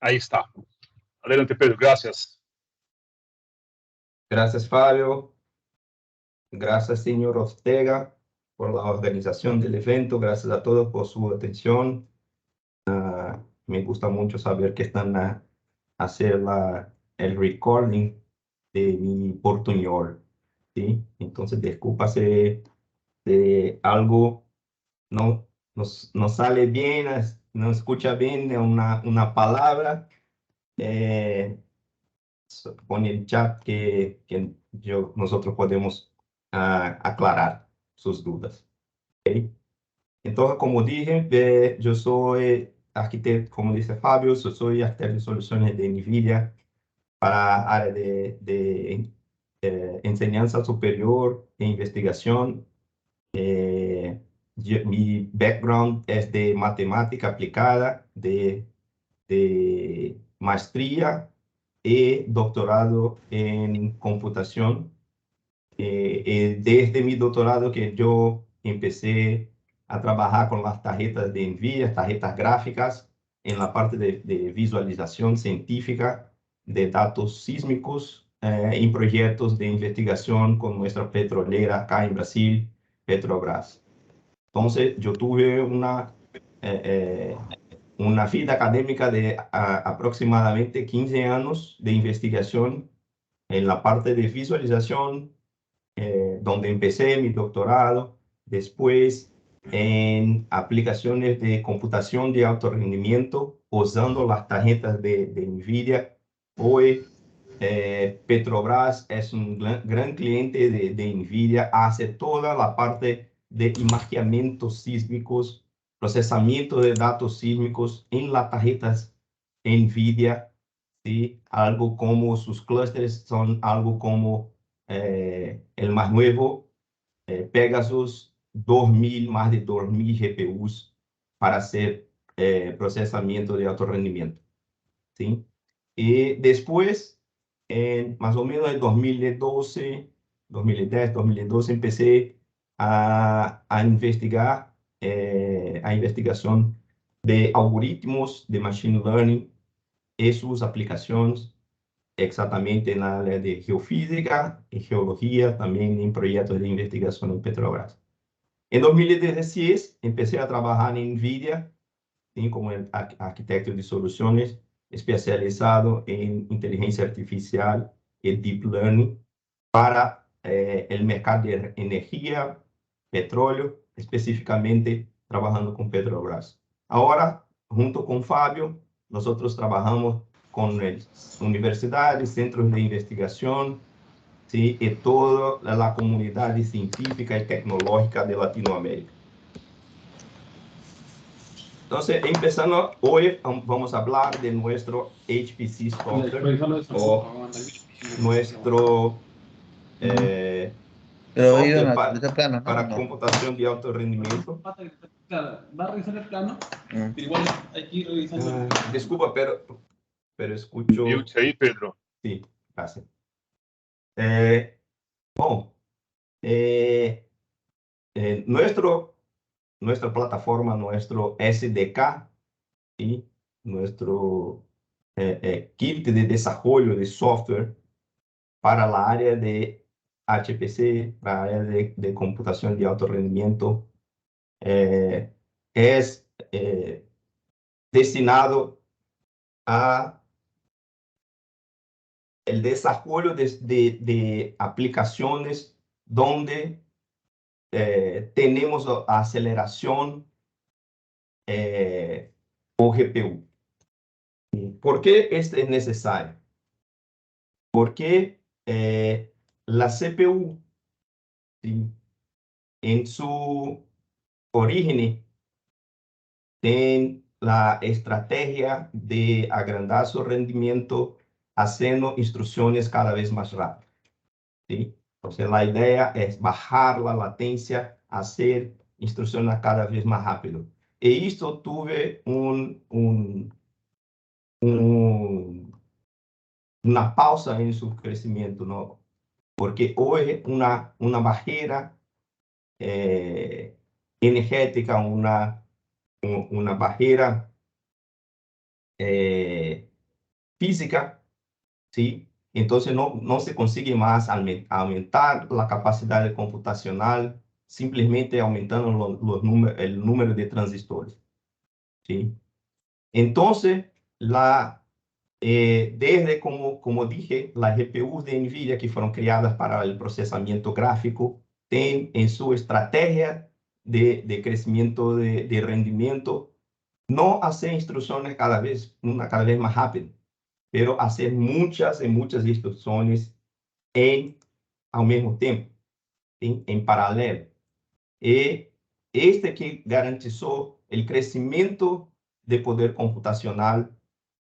Ahí está. Adelante, Pedro. Gracias. Gracias, Fabio. Gracias, señor Ortega, por la organización del evento. Gracias a todos por su atención. Me gusta mucho saber que están a hacer el recording de mi portuñol, ¿sí? Entonces, discúlpase de algo no sale bien, no escucha bien una palabra. Pone el chat que nosotros podemos aclarar sus dudas. ¿Okay? Entonces, como dije, yo soy arquitecto, como dice Fabio, soy arquitecto de soluciones de NVIDIA para área de enseñanza superior e investigación. Mi background es de matemática aplicada, de maestría y doctorado en computación. Desde mi doctorado que yo empecé a trabajar con las tarjetas de NVIDIA, tarjetas gráficas, en la parte de visualización científica de datos sísmicos en proyectos de investigación con nuestra petrolera acá en Brasil, Petrobras. Entonces, yo tuve una vida académica de aproximadamente 15 años de investigación en la parte de visualización, donde empecé mi doctorado, después en aplicaciones de computación de alto rendimiento, usando las tarjetas de NVIDIA. Hoy, Petrobras es un gran cliente de NVIDIA, hace toda la parte de imaginamientos sísmicos, procesamiento de datos sísmicos en las tarjetas NVIDIA, ¿sí? Algo como sus clústeres son algo como el más nuevo, Pegasus, más de 2000 GPUs para hacer procesamiento de alto rendimiento, ¿sí? Y después, más o menos en 2012, 2010, 2012, empecé a investigar, a investigación de algoritmos de Machine Learning y sus aplicaciones exactamente en la área de geofísica y geología, también en proyectos de investigación en Petrobras. En 2016 empecé a trabajar en NVIDIA, ¿sí? Como arquitecto de soluciones especializado en inteligencia artificial y deep learning para el mercado de energía, petróleo, específicamente trabajando con Petrobras. Ahora, junto con Fabio, nosotros trabajamos con universidades, centros de investigación, ¿sí? Y toda la comunidad científica y tecnológica de Latinoamérica. Entonces, empezando hoy, vamos a hablar de nuestro HPC software o nuestro software para computación de alto rendimiento. Claro, va a revisar el plano, pero igual hay que ir revisando. Disculpa, pero escucho. Mute ahí, Pedro. Sí, gracias. Nuestra plataforma, nuestro SDK, ¿sí? Nuestro kit de desarrollo de software para la área de HPC, para la área de computación de alto rendimiento, es destinado a el desarrollo de aplicaciones donde tenemos aceleración o GPU. ¿Por qué este es necesario? Porque la CPU, ¿sí? En su origen, tiene la estrategia de agrandar su rendimiento haciendo instrucciones cada vez más rápidas, ¿sí? Entonces, la idea es bajar la latencia, hacer instrucciones cada vez más rápido. Y esto tuve una pausa en su crecimiento, ¿no? Porque hoy una barrera energética, una barrera física, ¿sí? Entonces no se consigue más aumentar la capacidad computacional simplemente aumentando el número de transistores, ¿sí? Entonces, desde, como dije, las GPUs de NVIDIA que fueron creadas para el procesamiento gráfico, tienen en su estrategia de crecimiento de rendimiento, no hacer instrucciones cada vez más rápido, pero hacer muchas instrucciones al mismo tiempo, en paralelo. Y que garantizó el crecimiento de poder computacional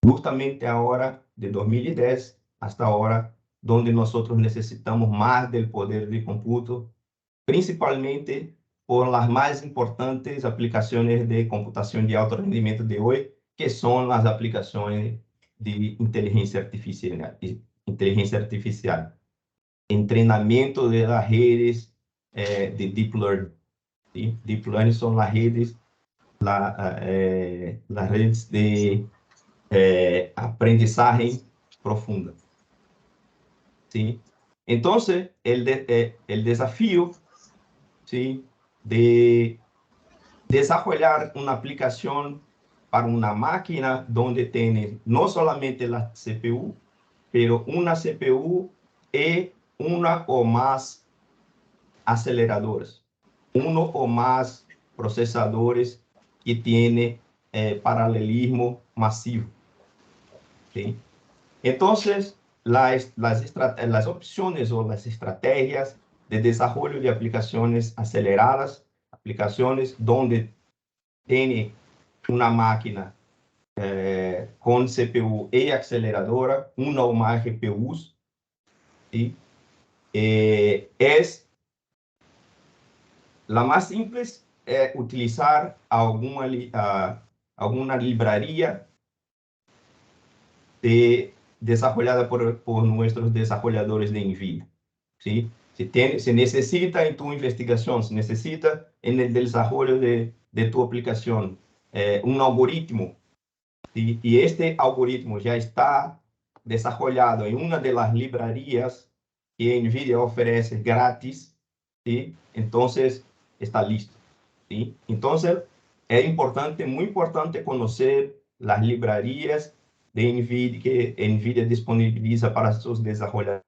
justamente ahora, de 2010 hasta ahora, donde nosotros necesitamos más del poder de cómputo, principalmente por las más importantes aplicaciones de computación de alto rendimiento de hoy, que son las aplicaciones de inteligencia artificial, entrenamiento de las redes de Deep Learning. ¿Sí? Deep Learning son las redes, las redes de aprendizaje profunda. ¿Sí? Entonces, el desafío, ¿sí?, de desarrollar una aplicación para una máquina donde tiene no solamente la CPU, pero una CPU y una o más aceleradores, uno o más procesadores que tiene paralelismo masivo. ¿Sí? Entonces, las opciones o las estrategias de desarrollo de aplicaciones aceleradas, aplicaciones donde tiene una máquina con CPU y aceleradora, una o más GPUs, ¿sí? Es la más simple, utilizar alguna librería desarrollada por nuestros desarrolladores de NVIDIA. ¿Sí? Se necesita en tu investigación, se necesita en el desarrollo de tu aplicación un algoritmo, ¿sí? Y este algoritmo ya está desarrollado en una de las librerías que NVIDIA ofrece gratis, ¿sí? Entonces está listo, ¿sí? Entonces es importante, muy importante conocer las librerías de NVIDIA que NVIDIA disponibiliza para sus desarrolladores.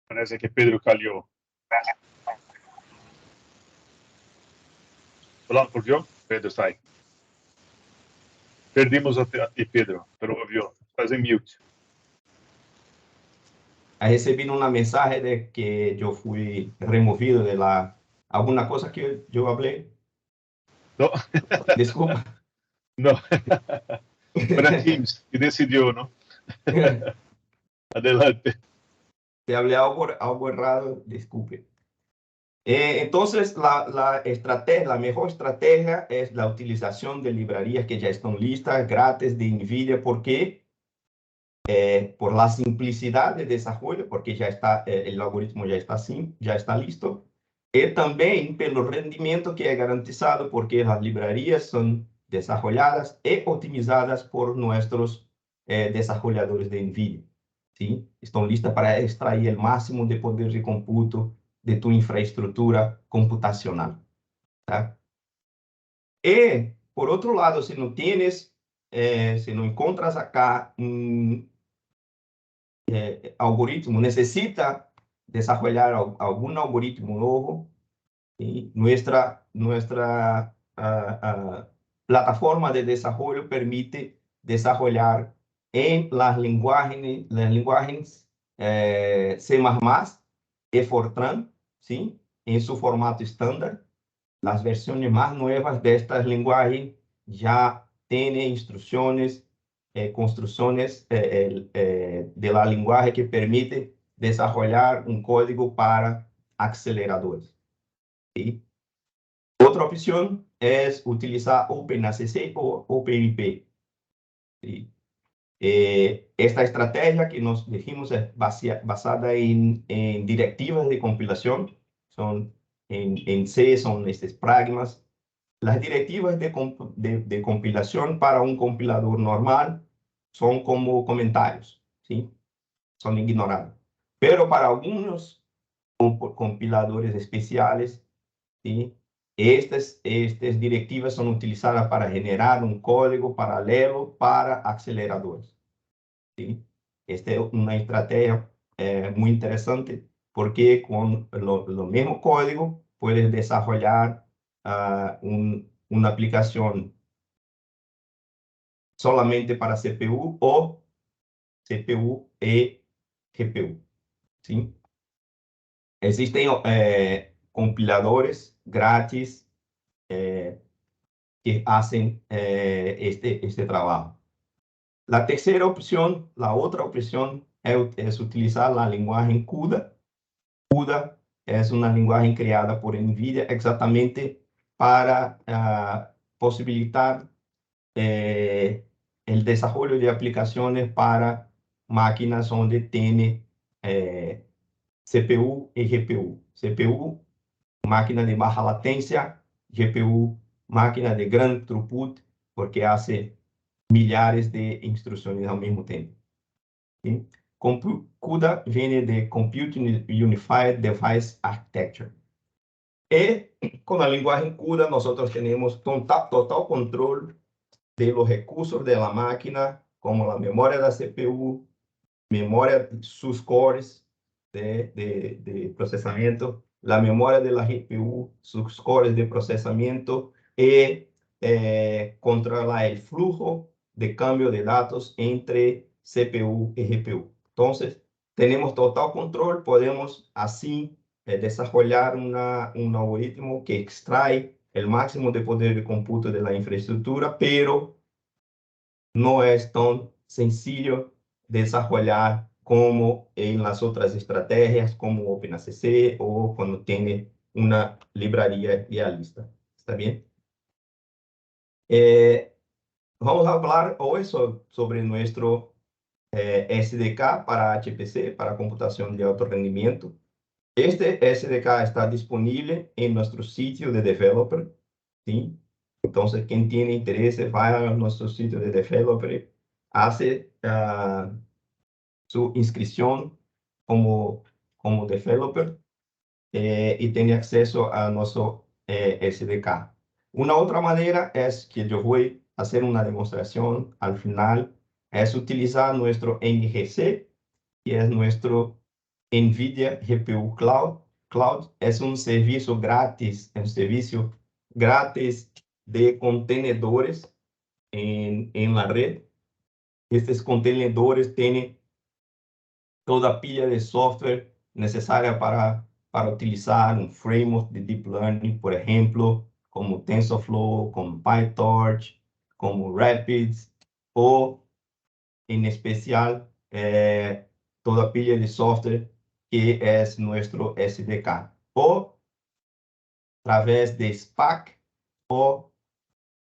Parece que Pedro cayó. Hola, ¿volvió? Pedro está ahí. Perdimos a ti, Pedro, pero volvió. Estás en mute. Recibí una mensaje de que yo fui removido de alguna cosa que yo hablé. No. Desculpa. No. Para Teams, que decidió, ¿no? Adelante. Si hablé algo errado, disculpe. Entonces, la mejor estrategia es la utilización de librerías que ya están listas, gratis, de NVIDIA. ¿Por qué? Por la simplicidad de desarrollo, porque ya está, el algoritmo ya está listo. Y también por el rendimiento que es garantizado, porque las librerías son desarrolladas y optimizadas por nuestros desarrolladores de NVIDIA. ¿Sí? Están listas para extraer el máximo de poder de cómputo de tu infraestructura computacional. ¿Tá? Y, por otro lado, si no encuentras acá un algoritmo, necesita desarrollar algún algoritmo nuevo, y nuestra plataforma de desarrollo permite desarrollar en las lenguajes C++ y Fortran, ¿sí?, en su formato estándar. Las versiones más nuevas de estas lenguajes ya tienen instrucciones, construcciones de la lenguaje que permite desarrollar un código para aceleradores. ¿Sí? Otra opción es utilizar OpenACC o OpenMP. ¿Sí? Esta estrategia que nos dijimos es basada en directivas de compilación, son en C, son estos pragmas. Las directivas de compilación para un compilador normal son como comentarios, ¿sí? Son ignorados. Pero para algunos compiladores especiales, ¿sí? Estas directivas son utilizadas para generar un código paralelo para aceleradores, ¿sí? Esta es una estrategia muy interesante porque con lo mismo código puedes desarrollar una aplicación solamente para CPU o CPU y GPU, ¿sí? Existen compiladores gratis que hacen este trabajo. La tercera opción, la otra opción es utilizar la lenguaje CUDA. CUDA es una lenguaje creada por NVIDIA exactamente para posibilitar el desarrollo de aplicaciones para máquinas donde tiene CPU y GPU. CPU, máquina de baja latencia, GPU, máquina de gran throughput, porque hace millares de instrucciones al mismo tiempo. ¿Sí? CUDA viene de Computing Unified Device Architecture. Y con el lenguaje CUDA nosotros tenemos total control de los recursos de la máquina, como la memoria de la CPU, memoria, sus cores de procesamiento, la memoria de la GPU, sus cores de procesamiento y controlar el flujo de cambio de datos entre CPU y GPU. Entonces, tenemos total control, podemos así desarrollar un algoritmo que extrae el máximo de poder de cómputo de la infraestructura, pero no es tan sencillo desarrollar como en las otras estrategias, como OpenACC o cuando tiene una librería ya lista. ¿Está bien? Vamos a hablar hoy sobre nuestro SDK para HPC, para computación de alto rendimiento. Este SDK está disponible en nuestro sitio de developer, ¿sí? Entonces, quien tiene interés, vaya a nuestro sitio de developer, hace su inscripción como developer y tiene acceso a nuestro SDK. Una otra manera es que yo voy a hacer una demostración al final, es utilizar nuestro NGC, que es nuestro NVIDIA GPU Cloud. Cloud es un servicio gratis, de contenedores en la red. Estos contenedores tienen toda pila de software necesaria para utilizar un framework de Deep Learning, por ejemplo, como TensorFlow, como PyTorch, como Rapids, o en especial toda pila de software que es nuestro SDK, o a través de Spark o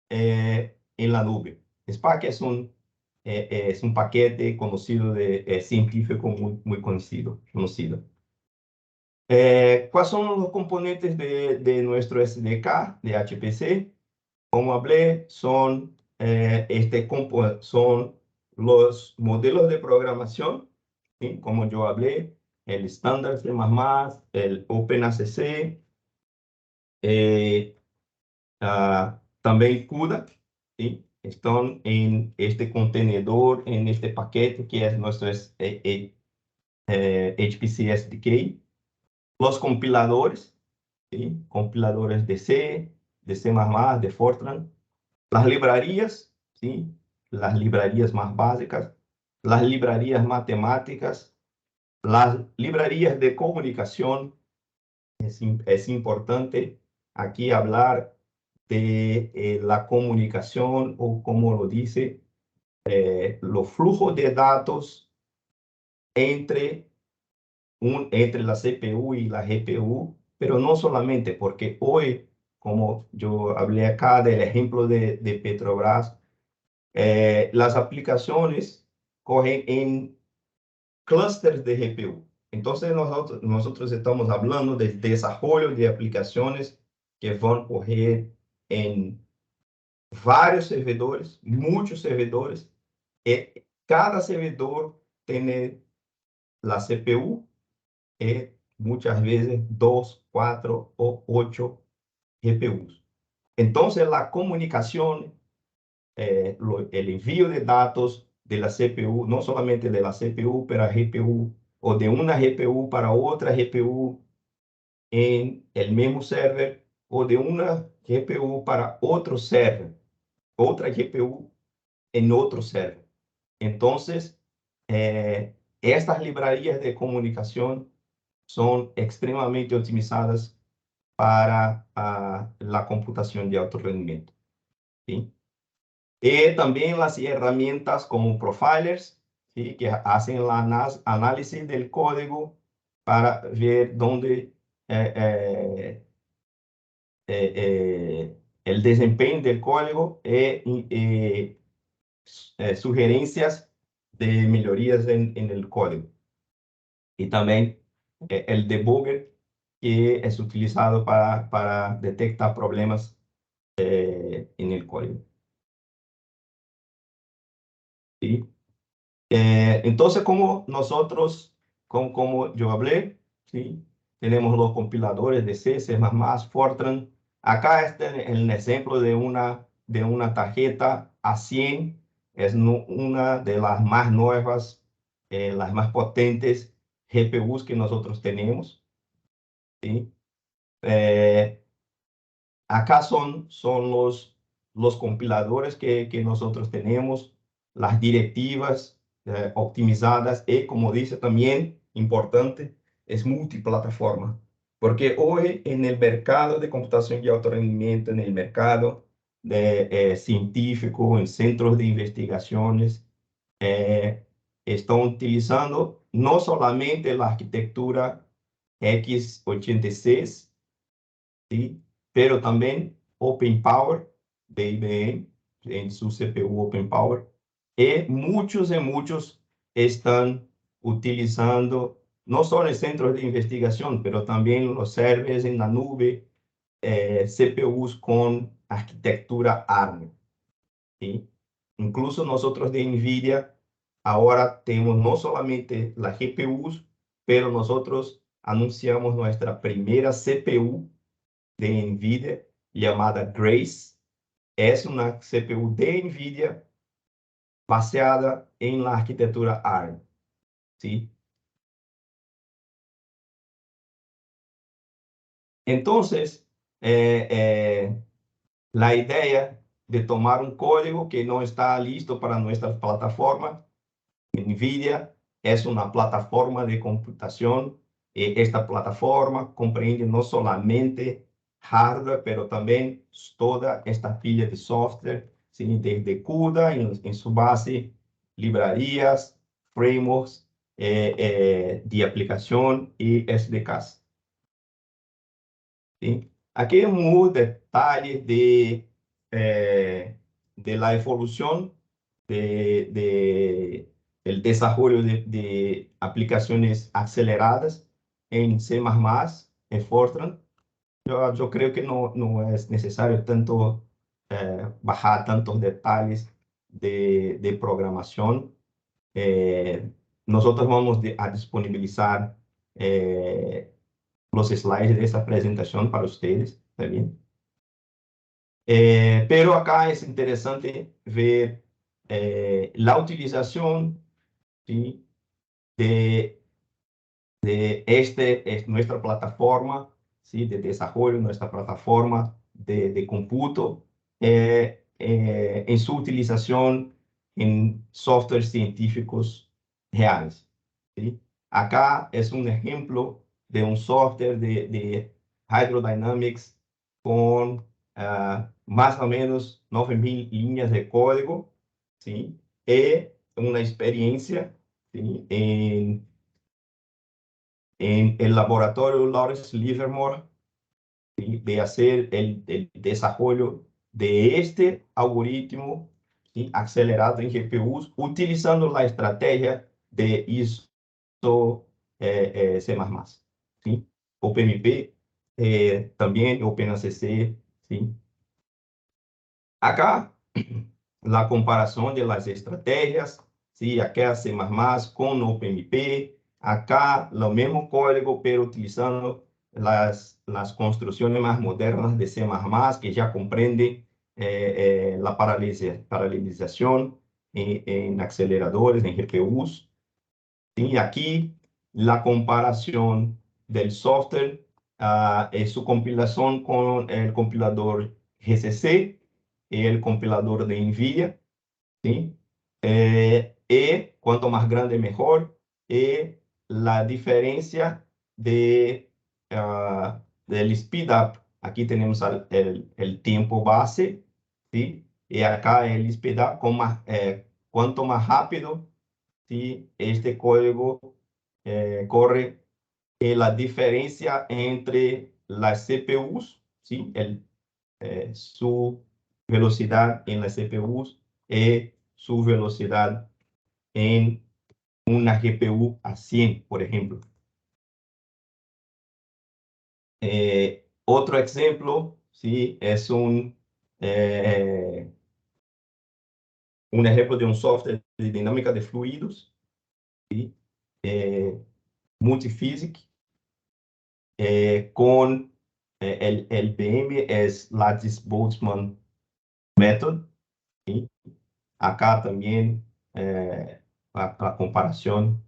en la nube. Spark es un paquete conocido científico muy conocido. ¿Cuáles son los componentes de nuestro SDK de HPC? Como hablé, son los modelos de programación, ¿sí? Como yo hablé, el estándar C++, el OpenACC, también CUDA, ¿sí? Están en este contenedor, en este paquete que es nuestro HPC SDK. Los compiladores, ¿sí? Compiladores de C, de C++, de Fortran. Las librerías, ¿sí? Las librerías más básicas. Las librerías matemáticas. Las librerías de comunicación. Es importante aquí hablar de la comunicación, o como lo dice, los flujos de datos entre la CPU y la GPU, pero no solamente, porque hoy, como yo hablé acá del ejemplo de Petrobras, las aplicaciones corren en clústeres de GPU. Entonces, nosotros estamos hablando del desarrollo de aplicaciones que van a correr en varios servidores, muchos servidores. Cada servidor tiene la CPU y muchas veces 2, 4 o 8 GPUs. Entonces, la comunicación, el envío de datos de la CPU, no solamente de la CPU para GPU, o de una GPU para otra GPU en el mismo server, o de una GPU para otro server, otra GPU en otro server. Entonces, estas librerías de comunicación son extremadamente optimizadas para la computación de alto rendimiento. ¿Sí? Y también las herramientas como profilers, ¿sí? Que hacen el análisis del código para ver dónde el desempeño del código y sugerencias de mejorías en el código. Y también el debugger, que es utilizado para detectar problemas en el código. ¿Sí? Entonces, como nosotros, como yo hablé, ¿sí? Tenemos los compiladores de C, C++, Fortran. Acá está el ejemplo de una tarjeta A100. Es una de las más nuevas, las más potentes GPUs que nosotros tenemos. ¿Sí? Acá son los compiladores que nosotros tenemos, las directivas optimizadas y, como dice también, importante, es multiplataforma. Porque hoy en el mercado de computación de alto rendimiento, en el mercado científico, en centros de investigaciones, están utilizando no solamente la arquitectura x86, ¿sí? Pero también OpenPower de IBM, en su CPU OpenPower. Y muchos están utilizando, no solo en centros de investigación, pero también los servers en la nube, CPUs con arquitectura ARM. ¿Sí? Incluso nosotros de NVIDIA ahora tenemos no solamente las GPUs, pero nosotros anunciamos nuestra primera CPU de NVIDIA llamada Grace. Es una CPU de NVIDIA baseada en la arquitectura ARM. ¿Sí? Entonces, la idea de tomar un código que no está listo para nuestra plataforma, NVIDIA es una plataforma de computación. Esta plataforma comprende no solamente hardware, pero también toda esta pila de software, ¿sí? Desde CUDA en su base, librerías, frameworks de aplicación y SDKs. ¿Sí? Aquí hay muchos detalles de la evolución del desarrollo de aplicaciones aceleradas en C++, en Fortran. Yo creo que no es necesario tanto bajar tantos detalles de programación. Nosotros vamos a disponibilizar los slides de esta presentación para ustedes también. Pero acá es interesante ver la utilización, ¿sí? de nuestra plataforma, ¿sí? De desarrollo, nuestra plataforma de cómputo, en su utilización en softwares científicos reales. ¿Sí? Acá es un ejemplo de un software de Hydrodynamics con más o menos 9.000 líneas de código, ¿sí? Y una experiencia, ¿sí? en el laboratorio Lawrence Livermore, ¿sí? De hacer el desarrollo de este algoritmo ¿sí? Acelerado en GPUs, utilizando la estrategia de ISO C++, ¿sí? OpenMP, también OpenACC, ¿sí? Acá, la comparación de las estrategias, ¿sí? Acá C++ con OpenMP, acá lo mismo código, pero utilizando las construcciones más modernas de C++, que ya comprende la paralelización en aceleradores, en GPUs. ¿Sí? Aquí la comparación del software es su compilación con el compilador GCC, el compilador de NVIDIA, ¿sí? Y cuanto más grande mejor, y la diferencia del speed up. Aquí tenemos el tiempo base, ¿sí? Y acá el speed up, cuanto más rápido, ¿sí? Este código corre. La diferencia entre las CPUs, ¿sí? Su velocidad en las CPUs y su velocidad en una GPU a 100, por ejemplo. Otro ejemplo, ¿sí? Es un ejemplo de un software de dinámica de fluidos, ¿sí? Multiphysics, con el BM es Lattice-Boltzmann Method, ¿sí? Acá también la comparación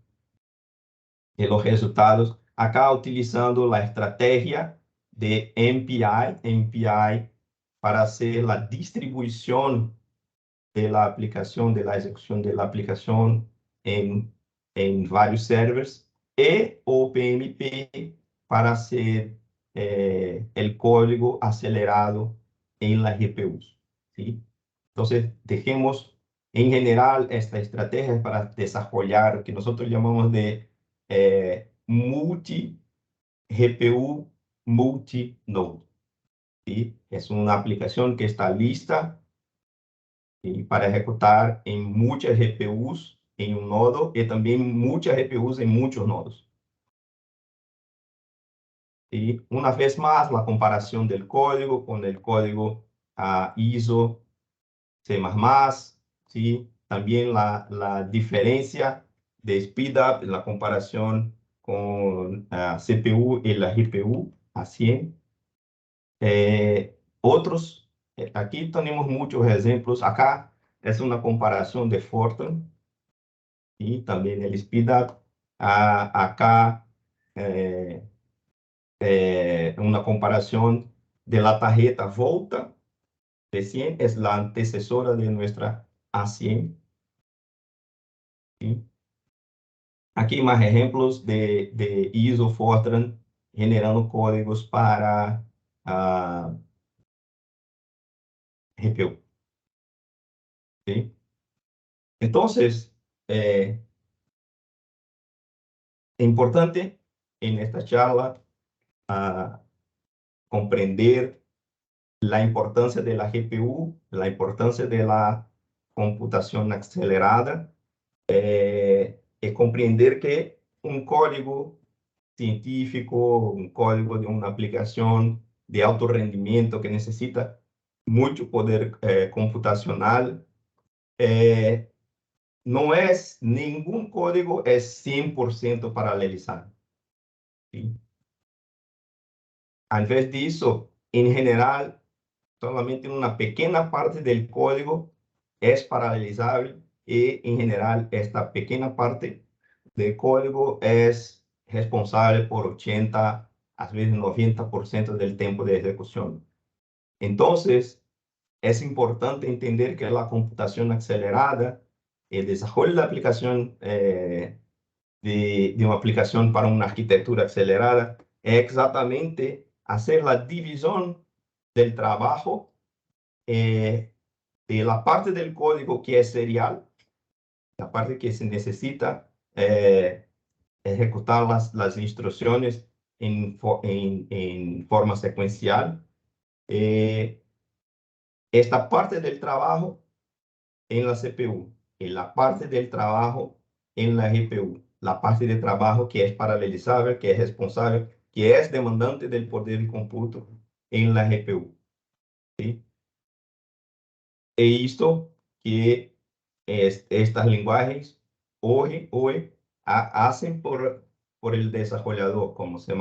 de los resultados. Acá utilizando la estrategia de MPI para hacer la distribución de la aplicación, de la ejecución de la aplicación en varios servers, y OpenMP para hacer el código acelerado en las GPUs, ¿sí? Entonces, dejemos en general esta estrategia para desarrollar lo que nosotros llamamos de multi-GPU, multi-node, ¿sí? Es una aplicación que está lista para ejecutar en muchas GPUs en un nodo y también muchas GPUs en muchos nodos. Y una vez más, la comparación del código con el código ISO C++, ¿sí? También la diferencia de speedup, la comparación con CPU y la GPU a 100. Aquí tenemos muchos ejemplos. Acá es una comparación de Fortran y también el speedup. Acá una comparación de la tarjeta Volta de 100, es la antecesora de nuestra A100. ¿Sí? Aquí más ejemplos de ISO Fortran generando códigos para GPU. ¿Sí? Entonces, es importante en esta charla comprender la importancia de la GPU, la importancia de la computación acelerada, y comprender que un código científico, un código de una aplicación de alto rendimiento que necesita mucho poder computacional, no es, ningún código es 100% paralelizado, ¿sí? Al vez de eso, en general, solamente una pequeña parte del código es paralelizable y en general esta pequeña parte del código es responsable por 80, a veces 90% del tiempo de ejecución. Entonces, es importante entender que la computación acelerada, el desarrollo de la aplicación, de una aplicación para una arquitectura acelerada, es exactamente hacer la división del trabajo de la parte del código que es serial, la parte que se necesita ejecutar las instrucciones en forma secuencial. Esta parte del trabajo en la CPU, en la parte del trabajo en la GPU, la parte de trabajo que es paralelizable, que es responsable, que es demandante del poder de cómputo en la GPU. ¿Sí? E esto que estas lenguajes hoy hacen por el desarrollador, como C++,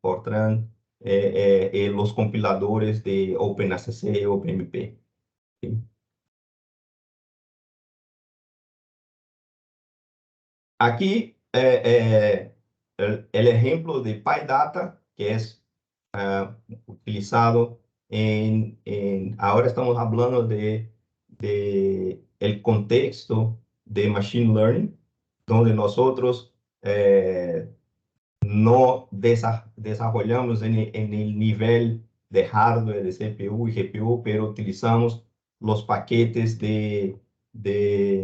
Fortran, los compiladores de OpenACC y OpenMP. ¿Sí? Aquí el ejemplo de PyData, que es utilizado ahora estamos hablando de el contexto de Machine Learning, donde nosotros no desarrollamos en el nivel de hardware de CPU y GPU, pero utilizamos los paquetes de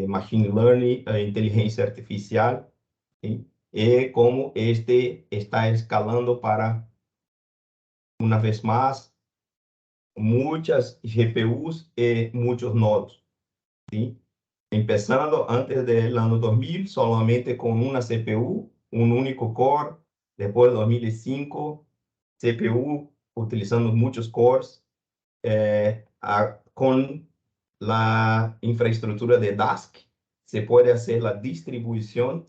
Machine Learning, inteligencia artificial, ¿sí? Y como este está escalando para, una vez más, muchas GPUs y muchos nodos, ¿sí? Empezando antes del año 2000, solamente con una CPU, un único core. Después de 2005, CPU utilizando muchos cores, con la infraestructura de Dask, se puede hacer la distribución,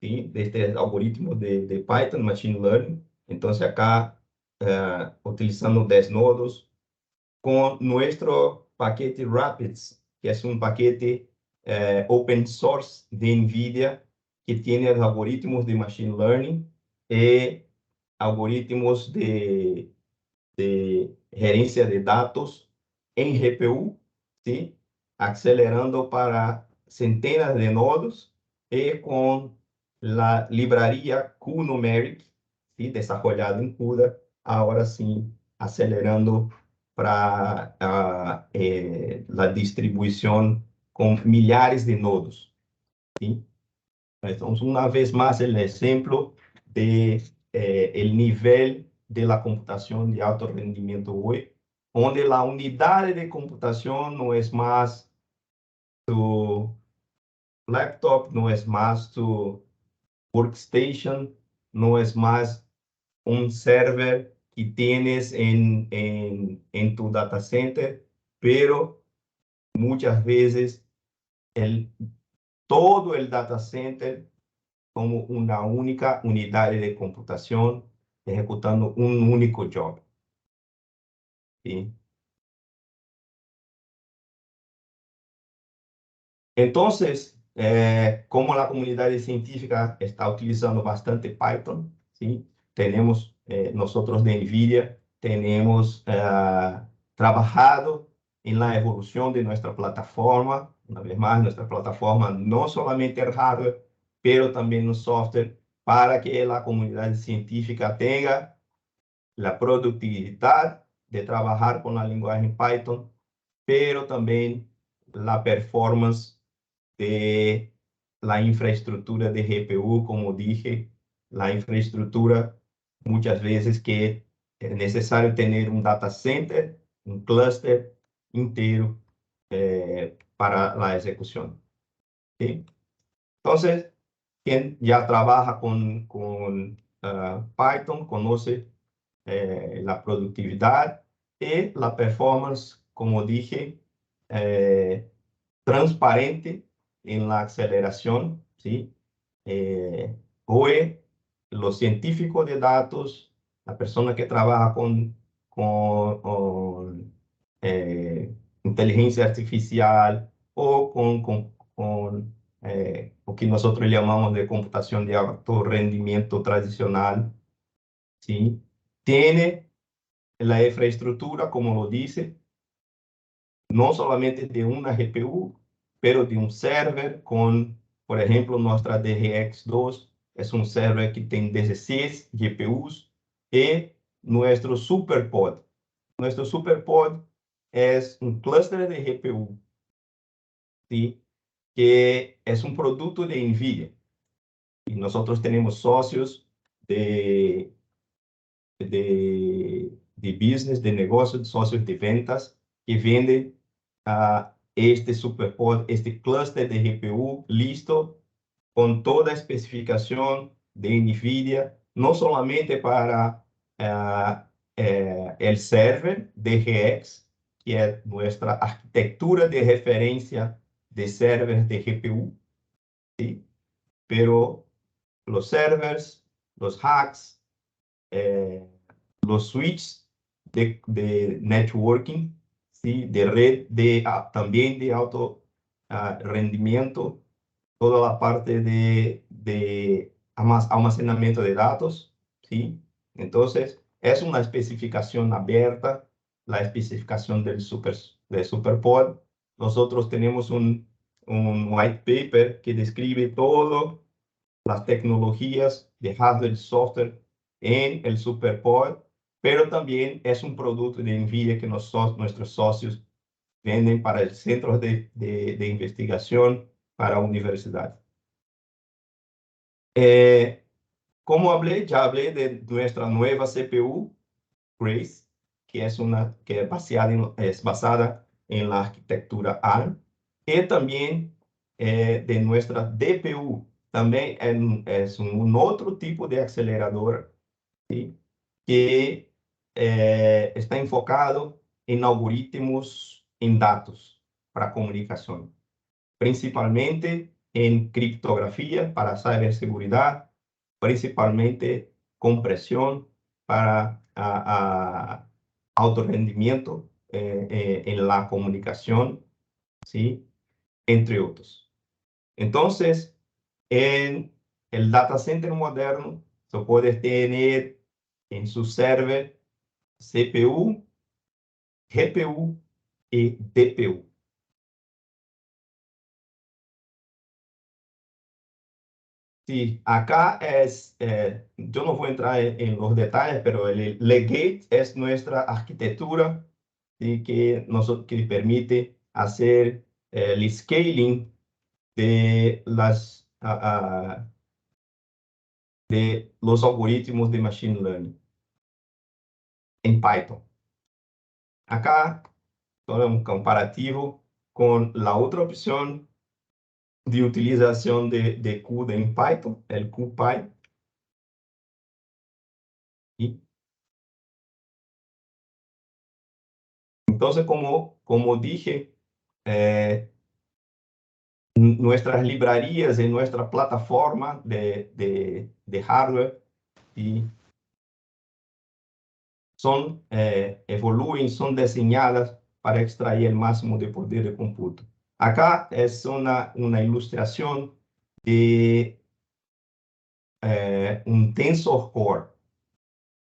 ¿sí?, de este algoritmo de Python Machine Learning. Entonces acá, utilizando 10 nodos, con nuestro paquete Rapids, que es un paquete open source de NVIDIA, que tiene algoritmos de Machine Learning y algoritmos de gerencia de datos en GPU, ¿sí?, acelerando para centenas de nodos, y con la librería QNumeric, ¿sí?, desarrollada en CUDA, ahora sí acelerando para la distribución con millares de nodos, ¿sí? Entonces, una vez más, el ejemplo de el nivel de la computación de alto rendimiento hoy, donde la unidad de computación no es más tu laptop, no es más tu workstation, no es más un server que tienes en tu data center, pero muchas veces todo el data center como una única unidad de computación ejecutando un único job, ¿sí? Entonces, como la comunidad científica está utilizando bastante Python, ¿sí?, tenemos, nosotros de NVIDIA, tenemos trabajado en la evolución de nuestra plataforma. Una vez más, nuestra plataforma no solamente el hardware, pero también el software, para que la comunidad científica tenga la productividad de trabajar con la lenguaje Python, pero también la performance de la infraestructura de GPU, como dije, la infraestructura muchas veces que es necesario tener un data center, un clúster entero para la ejecución, ¿sí? Entonces, quien ya trabaja con Python conoce la productividad y la performance, como dije, transparente en la aceleración, ¿sí? Hoy, los científicos de datos, la persona que trabaja con inteligencia artificial o con lo que nosotros llamamos de computación de alto rendimiento tradicional, ¿sí?, tiene la infraestructura, como lo dice, no solamente de una GPU, pero de un server con, por ejemplo, nuestra DGX2, es un server que tiene 16 GPUs, y nuestro SuperPod. Nuestro SuperPod es un clúster de GPU, ¿sí?, que es un producto de NVIDIA. Y nosotros tenemos socios de business, de negocios, socios de ventas, que venden este superpod, este clúster de GPU listo con toda a especificación de NVIDIA, no solamente para el server DGX, que es nuestra arquitectura de referencia de servers de GPU, ¿sí? Pero los servers, los hacks, los switches de networking, ¿sí? De red, también de alto rendimiento, toda la parte de almacenamiento de datos, ¿sí? Entonces, es una especificación abierta, la especificación del Superpod. Nosotros tenemos un white paper que describe todas las tecnologías de hardware y software en el Superpod, pero también es un producto de NVIDIA que nuestros socios venden para el centro de investigación para universidades. Como ya hablé de nuestra nueva CPU, Grace, que es basada en la arquitectura ARM, y también de nuestra DPU, también es un otro tipo de acelerador, ¿sí? Que está enfocado en algoritmos en datos para comunicación, principalmente en criptografía para ciberseguridad, principalmente compresión para alto rendimiento en la comunicación, ¿sí? Entre otros. Entonces, en el data center moderno, se puede tener en su server CPU, GPU y DPU. Sí, acá yo no voy a entrar en los detalles, pero el Legate es nuestra arquitectura, ¿sí? que permite hacer el scaling de los algoritmos de Machine Learning en Python. Acá, todo un comparativo con la otra opción de utilización de CUDA en Python, el CuPy. Entonces, como dije, nuestras librerías en nuestra plataforma de hardware evoluyen, son diseñadas para extraer el máximo de poder de cómputo. Acá es una ilustración de un Tensor Core,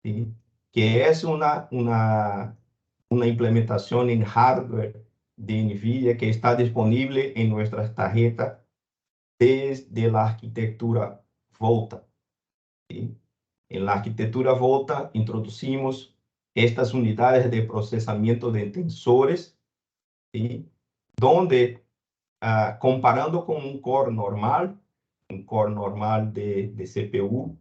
¿sí? Que es una implementación en hardware de NVIDIA que está disponible en nuestras tarjetas desde la arquitectura Volta, ¿sí? En la arquitectura Volta introducimos estas unidades de procesamiento de tensores, ¿sí? Donde, comparando con un core normal de CPU,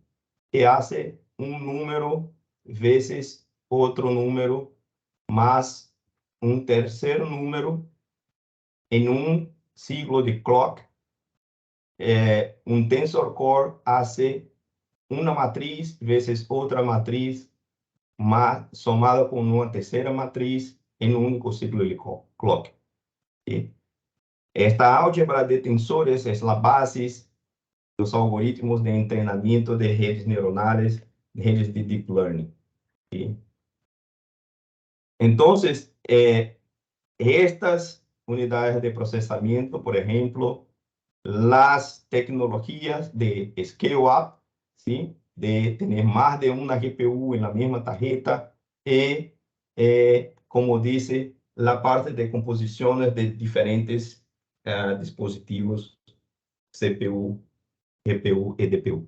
que hace un número veces otro número más un tercer número en un ciclo de clock. Un Tensor Core hace una matriz veces otra matriz somado con una tercera matriz en un único ciclo de clock. ¿Sí? Esta álgebra de tensores es la base de los algoritmos de entrenamiento de redes neuronales, de redes de deep learning. ¿Sí? Entonces, estas unidades de procesamiento, por ejemplo, las tecnologías de scale-up, ¿sí? De tener más de una GPU en la misma tarjeta y, como dice, la parte de composiciones de diferentes dispositivos CPU, GPU y DPU.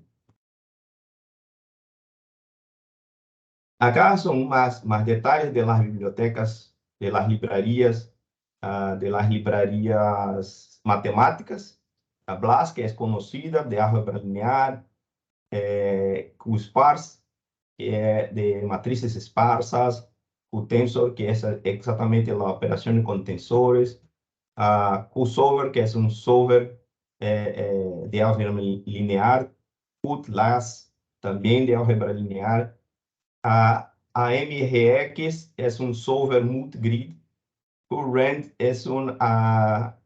Acá son más detalles de las bibliotecas, de las librerías matemáticas. A BLAS, que es conocida, de álgebra lineal, QSparse, que es de matrices esparsas, QTensor, que es exactamente la operación con tensores, QSolver, que es un solver de álgebra lineal, QtLAS, también de álgebra lineal. AMRX es un solver multigrid. QRand es una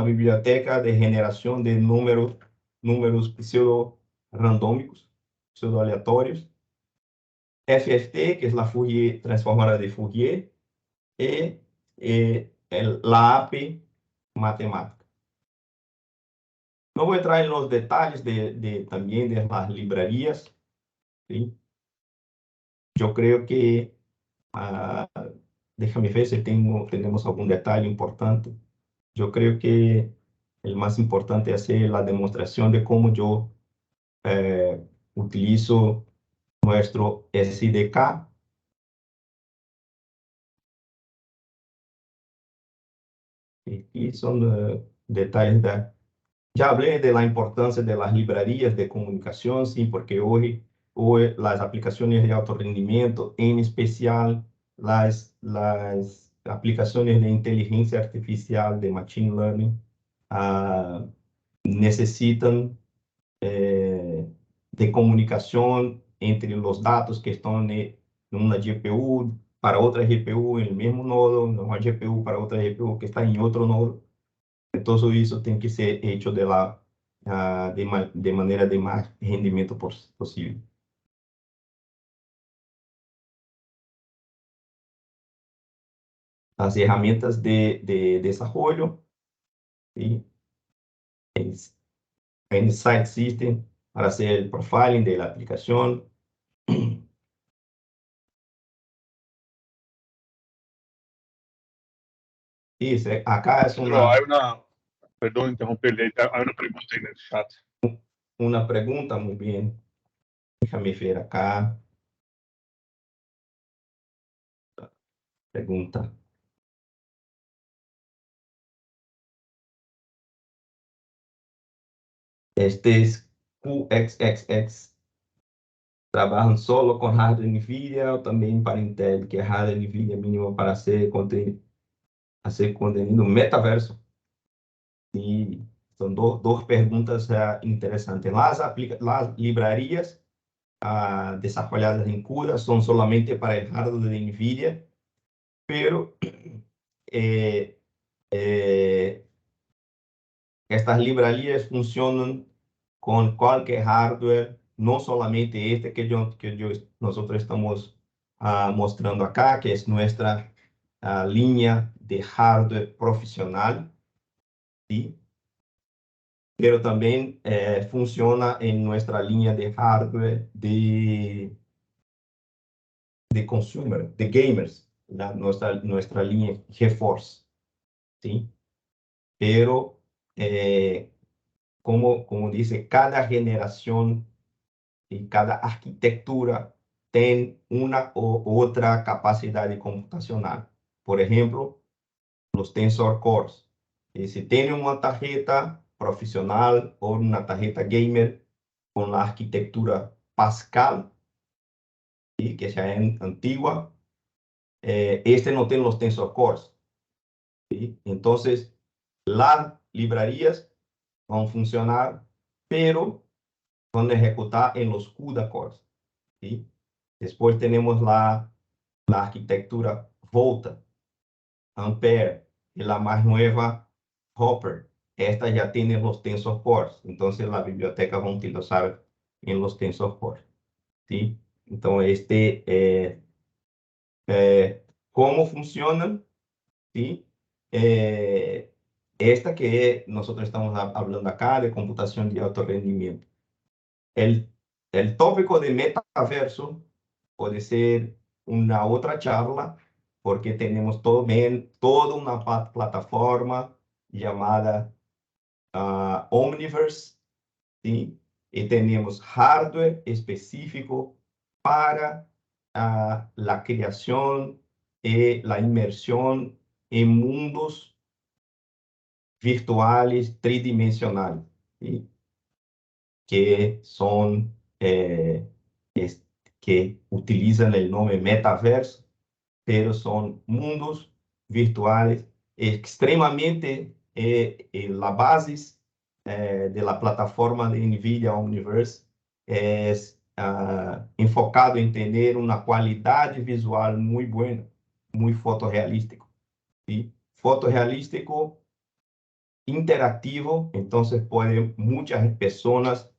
biblioteca de generación de números pseudo-randómicos, pseudo-aleatorios. FFT, que es la Fourier, transformadora de Fourier, y la API matemática. No voy a entrar en los detalles también de las librerías, ¿sí? Yo creo que, déjame ver si tenemos algún detalle importante. Yo creo que el más importante es hacer la demostración de cómo yo utilizo nuestro SDK. Y son detalles ya hablé de la importancia de las librerías de comunicación, sí, porque hoy las aplicaciones de alto rendimiento, en especial las aplicaciones de inteligencia artificial, de machine learning, necesitan de comunicación entre los datos que están en una GPU para otra GPU en el mismo nodo, una GPU para otra GPU que está en otro nodo. Todo isso tem que ser hecho de maneira de mais rendimento possível. As ferramentas de desenvolvimento, ¿sí? En Site System para hacer el profiling de la aplicación. Y acá es Pero hay perdón interrumpirle, hay una pregunta en el chat. Una pregunta, muy bien. Déjame ver acá. Pregunta. Este es QXXX. Trabajan solo con hardware NVIDIA o también para Intel, que es hardware NVIDIA mínimo para hacer contenido metaverso. Y son dos preguntas interesantes. Las librerías desarrolladas en CUDA son solamente para el hardware de NVIDIA, pero estas librerías funcionan con cualquier hardware, no solamente este nosotros estamos mostrando acá, que es nuestra línea de hardware profesional, ¿sí? Pero también funciona en nuestra línea de hardware de consumer, de gamers, nuestra línea GeForce, ¿sí? Pero como dice, cada generación y cada arquitectura tiene una u otra capacidad computacional. Por ejemplo, los Tensor Cores. Y si tiene una tarjeta profesional o una tarjeta gamer con la arquitectura Pascal, ¿sí? Que ya es antigua, este no tiene los Tensor Cores, ¿sí? Entonces, las librerías van a funcionar, pero van a ejecutar en los CUDA cores, ¿sí? Después tenemos la arquitectura Volta, Ampere, y la más nueva, Hopper. Esta ya tiene los Tensor Cores, entonces la biblioteca va a utilizar en los Tensor Cores, ¿sí? Entonces, ¿cómo funcionan? ¿Sí? Esta que nosotros estamos hablando acá de computación de alto rendimiento. El tópico de metaverso puede ser una otra charla, porque tenemos toda una plataforma llamada Omniverse, ¿sí? Y tenemos hardware específico para la creación y la inmersión en mundos virtuales tridimensionales, ¿sí? Que son, que utilizan el nombre metaverso, pero son mundos virtuales extremamente la base de la plataforma de NVIDIA Omniverse es enfocado en tener una calidad visual muy buena, muy fotorrealístico. ¿Sí? Fotorrealístico, interactivo, entonces pueden muchas personas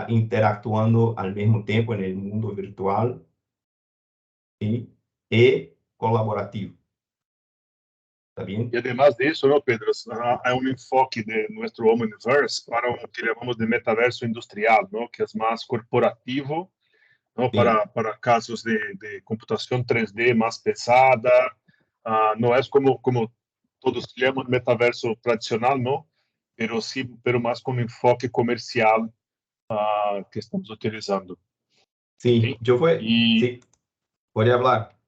interactuando al mismo tiempo en el mundo virtual, ¿sí? Y colaborativo. ¿Está bien? Y además de eso, ¿no, Pedro? Hay un enfoque de nuestro Omniverse para lo que llamamos de metaverso industrial, ¿no? Que es más corporativo, ¿no? Sí. Para casos de computación 3D más pesada. No es como todos llaman metaverso tradicional, ¿no? Pero sí, pero más con enfoque comercial que estamos utilizando. Sí, ¿Sí? yo fue, Y sí, voy a hablar.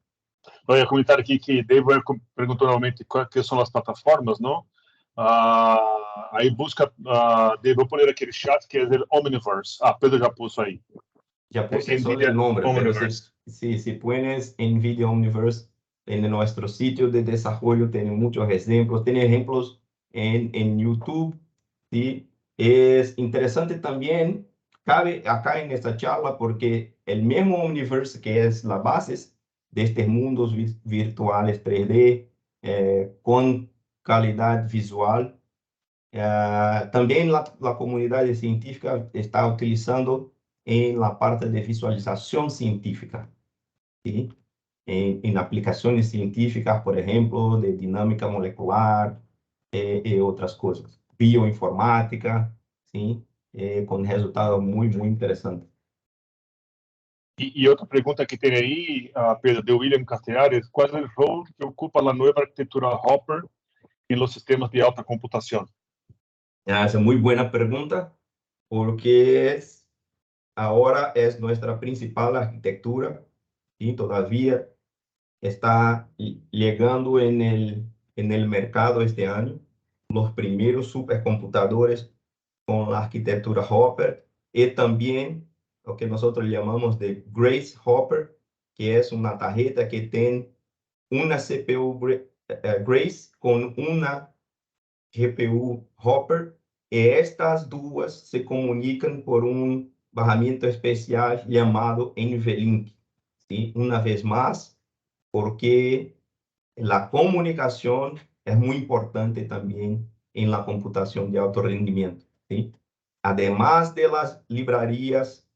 voy a comentar aquí que Dave preguntó nuevamente qué son las plataformas, ¿no? Ahí busca, Dave, voy a poner aquí el chat que es el Omniverse. Pedro ya puso ahí. Ya puse solo NVIDIA el nombre, pero Omniverse. si pones NVIDIA Omniverse en nuestro sitio de desarrollo, tiene muchos ejemplos. Tiene ejemplos en YouTube. ¿Sí? Es interesante también, cabe acá en esta charla, porque el mismo Omniverse, que es la base de estos mundos virtuales 3D, con calidad visual, también la comunidad científica está utilizando en la parte de visualización científica, ¿sí? En aplicaciones científicas, por ejemplo, de dinámica molecular y otras cosas. Bioinformática, ¿sí? Con resultados muy, muy interesantes. Y otra pregunta que tiene ahí, Pedro, de William Castellares, ¿cuál es el rol que ocupa la nueva arquitectura Hopper en los sistemas de alta computación? Esa es muy buena pregunta, porque ahora es nuestra principal arquitectura y todavía está llegando en el mercado este año los primeros supercomputadores con la arquitectura Hopper y también lo que nosotros llamamos de Grace Hopper, que es una tarjeta que tiene una CPU Grace con una GPU Hopper, y estas dos se comunican por un barramento especial llamado NVLink. ¿Sí? Una vez más, porque la comunicación es muy importante también en la computación de alto rendimiento, ¿sí? Además de las librerías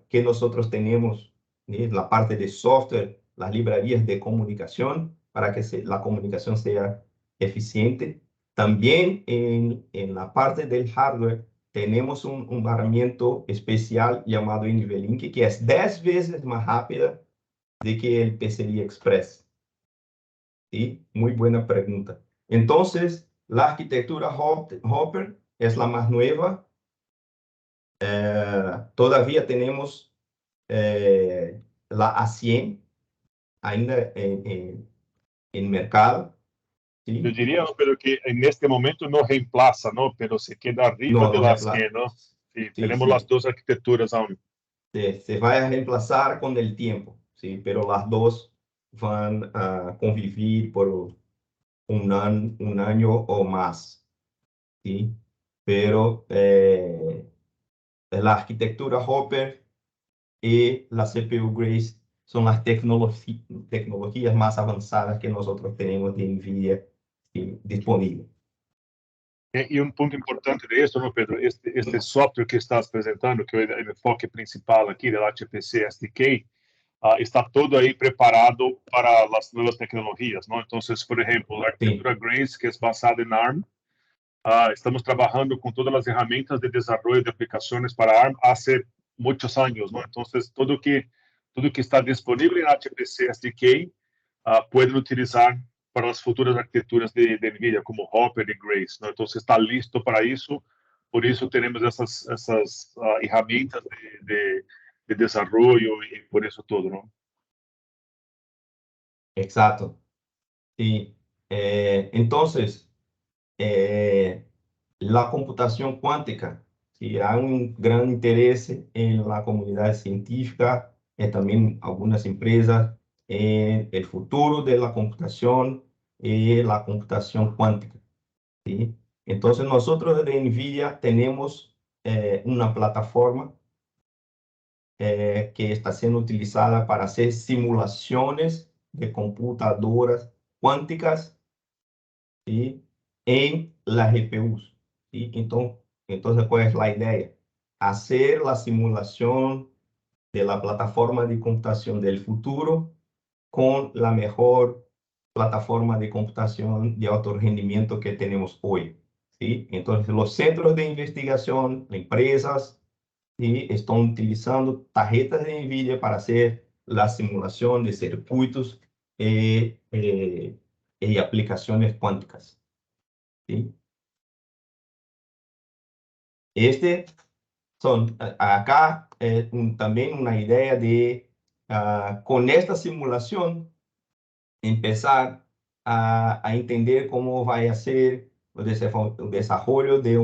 que nosotros tenemos, ¿sí? La parte de software, las librerías de comunicación, para que la comunicación sea eficiente. También en la parte del hardware tenemos un barramiento especial llamado NVLink, que es 10 veces más rápida de que el PCI Express. ¿Sí? Muy buena pregunta. Entonces, la arquitectura Hopper es la más nueva. Todavía tenemos la A100 ainda en mercado. Yo ¿Sí? diría, pero que en este momento no reemplaza, ¿no? Pero se queda arriba No, de no las que, ¿no? Sí, sí, tenemos las sí. dos arquitecturas aún. Se va a reemplazar con el tiempo, ¿sí? Pero las dos van a convivir por un año o más, ¿sí? Pero la arquitectura Hopper y la CPU Grace son las tecnologías más avanzadas que nosotros tenemos de NVIDIA, ¿sí? Disponible. Y un punto importante de esto, ¿no, Pedro? Este software que estás presentando, que es el enfoque principal aquí del HPC SDK, está todo ahí preparado para las nuevas tecnologías, ¿no? Entonces, por ejemplo, la Sí, arquitectura Grace, que es basada en ARM, estamos trabajando con todas las herramientas de desarrollo de aplicaciones para ARM hace muchos años, ¿no? Entonces, todo que está disponible en HPC SDK pueden utilizar para las futuras arquitecturas de NVIDIA, como Hopper y Grace, ¿no? Entonces, está listo para eso. Por eso tenemos esas herramientas de desarrollo y por eso todo, ¿no? exacto. Sí. Entonces, la computación cuántica, ¿sí? Hay un gran interés en la comunidad científica y también algunas empresas en el futuro de la computación y la computación cuántica, ¿sí? Entonces nosotros de NVIDIA tenemos una plataforma que está siendo utilizada para hacer simulaciones de computadoras cuánticas, ¿sí? En las GPUs, ¿sí? Entonces, ¿cuál es la idea? Hacer la simulación de la plataforma de computación del futuro con la mejor plataforma de computación de alto rendimiento que tenemos hoy, ¿sí? Entonces, los centros de investigación, empresas, ¿sí? Están utilizando tarjetas de NVIDIA para hacer la simulación de circuitos y aplicaciones cuánticas, ¿sí? Acá también una idea de, con esta simulación, empezar a entender cómo va a ser el desarrollo de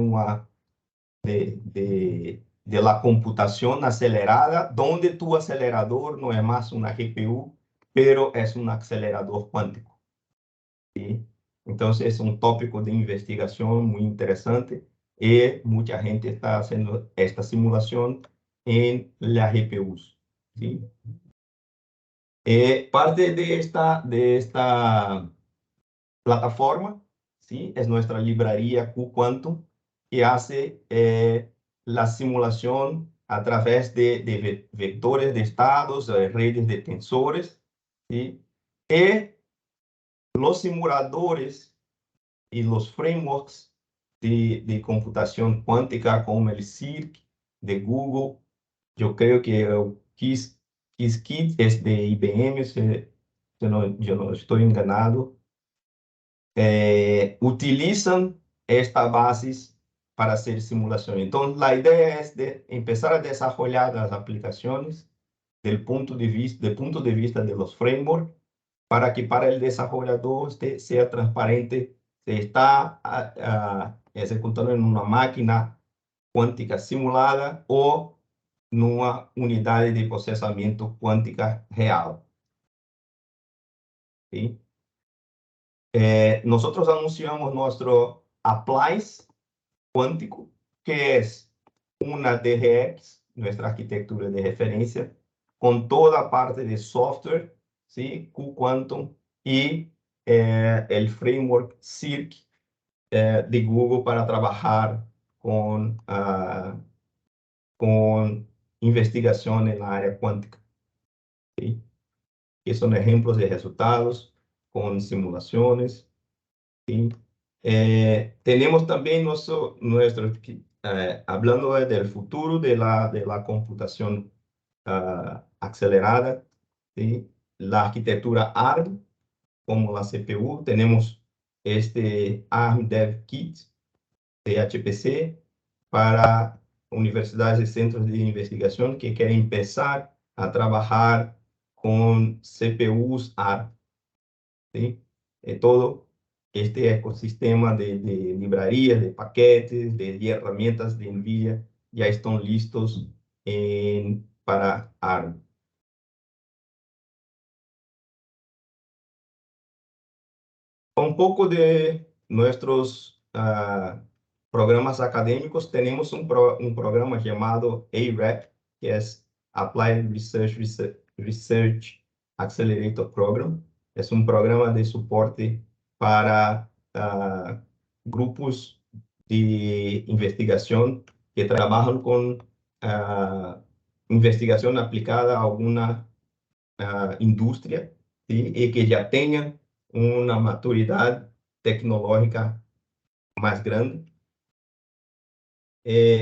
la computación acelerada, donde tu acelerador no es más una GPU, pero es un acelerador cuántico, ¿sí? Entonces es un tópico de investigación muy interesante y mucha gente está haciendo esta simulación en las GPUs, ¿sí? Parte de esta plataforma, ¿sí? Es nuestra librería QQuantum, que hace la simulación a través de vectores de estados, redes de tensores, ¿sí? Y los simuladores y los frameworks de computación cuántica como el CIRC de Google, yo creo que el Qiskit es de IBM, yo no estoy enganado, utilizan esta base para hacer simulación. Entonces, la idea es de empezar a desarrollar las aplicaciones del punto de vista de los frameworks, para que para el desarrollador sea transparente, se está ejecutando en una máquina cuántica simulada o en una unidad de procesamiento cuántica real, ¿sí? Nosotros anunciamos nuestro Applies cuántico, que es una DGX, nuestra arquitectura de referencia, con toda parte de software, ¿sí? QQuantum y el framework CIRC de Google para trabajar con investigación en la área cuántica, ¿sí? Que son ejemplos de resultados con simulaciones, ¿sí? Tenemos también hablando del futuro de la computación acelerada, ¿sí? La arquitectura ARM, como la CPU, tenemos este ARM Dev Kit de HPC para universidades y centros de investigación que quieren empezar a trabajar con CPUs ARM, ¿sí? Todo este ecosistema de librerías, de paquetes, de herramientas de NVIDIA ya están listos para ARM. Un poco de nuestros programas académicos, tenemos un programa llamado AREP, que es Applied Research Accelerator Program. Es un programa de soporte para grupos de investigación que trabajan con investigación aplicada a alguna industria, ¿sí? Y que ya tengan una maturidad tecnológica más grande.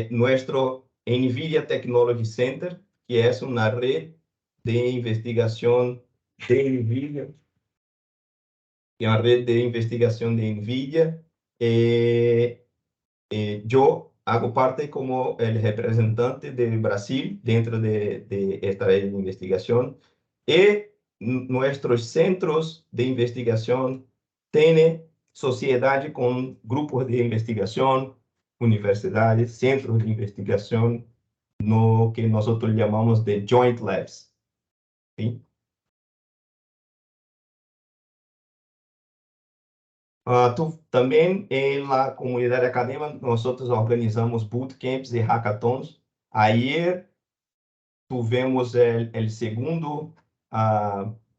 Nuestro NVIDIA Technology Center, que es una red de investigación de NVIDIA, que es una red de investigación de NVIDIA. Yo hago parte como el representante de Brasil dentro de esta red de investigación, y nuestros centros de investigación tienen sociedad con grupos de investigación, universidades, centros de investigación, que nosotros llamamos de Joint Labs, ¿sí? También en la comunidad académica nosotros organizamos bootcamps y hackathons. Ayer tuvimos el segundo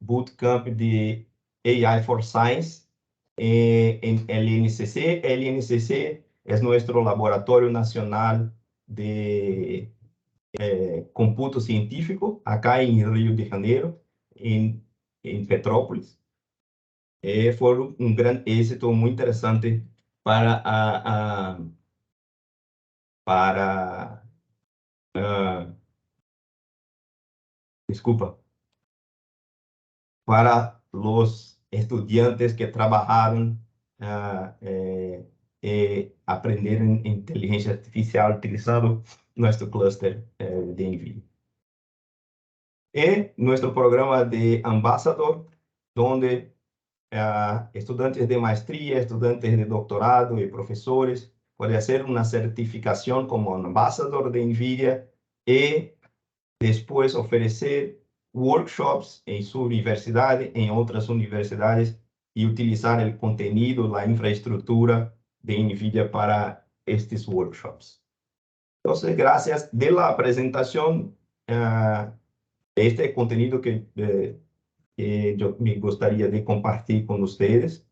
bootcamp de AI for Science en el INCC. El INCC es nuestro laboratorio nacional de cómputo científico acá en Río de Janeiro, en Petrópolis. Fue un gran éxito muy interesante para para los estudiantes que trabajaron aprender inteligencia artificial utilizando nuestro clúster de NVIDIA. Y nuestro programa de Ambassador, donde estudiantes de maestría, estudiantes de doctorado y profesores pueden hacer una certificación como Ambassador de NVIDIA y después ofrecer workshops en su universidad, en otras universidades, y utilizar el contenido, la infraestructura de NVIDIA para estos workshops. Entonces, gracias de la presentación, este contenido que yo me gustaría de compartir con ustedes,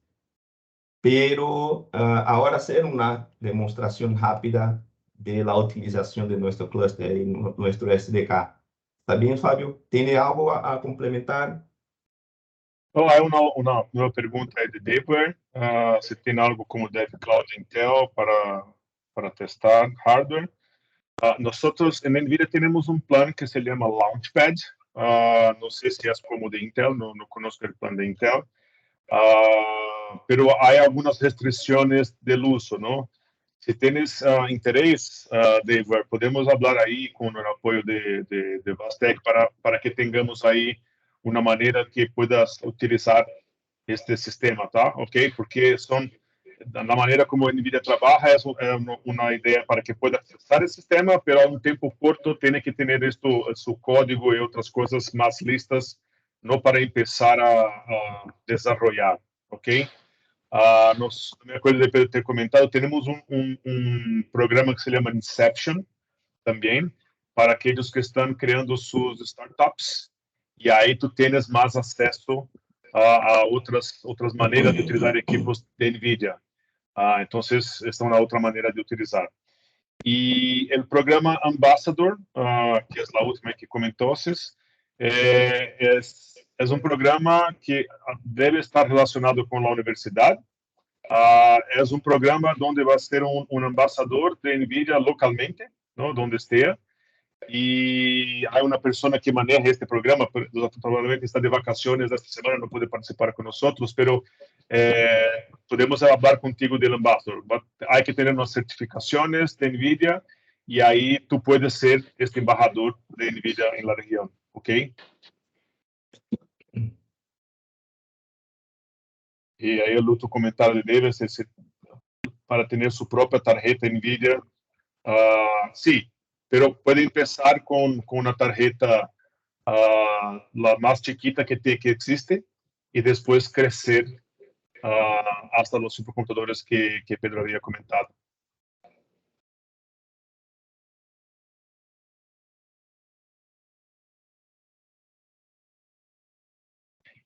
pero ahora hacer una demostración rápida de la utilización de nuestro clúster y nuestro SDK. ¿Está bien, Fabio? ¿Tiene algo a complementar? Hay una pregunta de Deeper. Se tiene algo como DevCloud Intel para testar hardware. Nosotros en NVIDIA tenemos un plan que se llama Launchpad. No sé si es como de Intel, no conozco el plan de Intel. Pero hay algunas restricciones del uso, ¿no? Si tienes interés, Dave, podemos hablar ahí con el apoyo de Vastec para que tengamos ahí una manera que puedas utilizar este sistema, ¿tá? ¿Ok? Porque la manera como NVIDIA trabaja es una idea para que pueda accesar el sistema, pero a un tiempo corto tiene que tener su código y otras cosas más listas, no para empezar a desarrollar, ¿ok? Me acuerdo de ter comentado, tenemos un programa que se llama Inception también, para aquellos que están creando sus startups, y ahí tú tienes más acceso a otras maneras de utilizar equipos de NVIDIA. Entonces, esta es una otra manera de utilizar. Y el programa Ambassador, que es la última que comentó, es un programa que debe estar relacionado con la universidad. Es un programa donde va a ser un embajador de NVIDIA localmente, ¿no? Donde esté. Y hay una persona que maneja este programa, pero probablemente está de vacaciones esta semana, no puede participar con nosotros, pero podemos hablar contigo del embajador. Hay que tener unas certificaciones de NVIDIA y ahí tú puedes ser este embajador de NVIDIA en la región, ¿ok? Y ahí el otro comentario de David es para tener su propia tarjeta NVIDIA. Sí, pero puede empezar con una tarjeta la más chiquita que existe y después crecer hasta los supercomputadores que Pedro había comentado.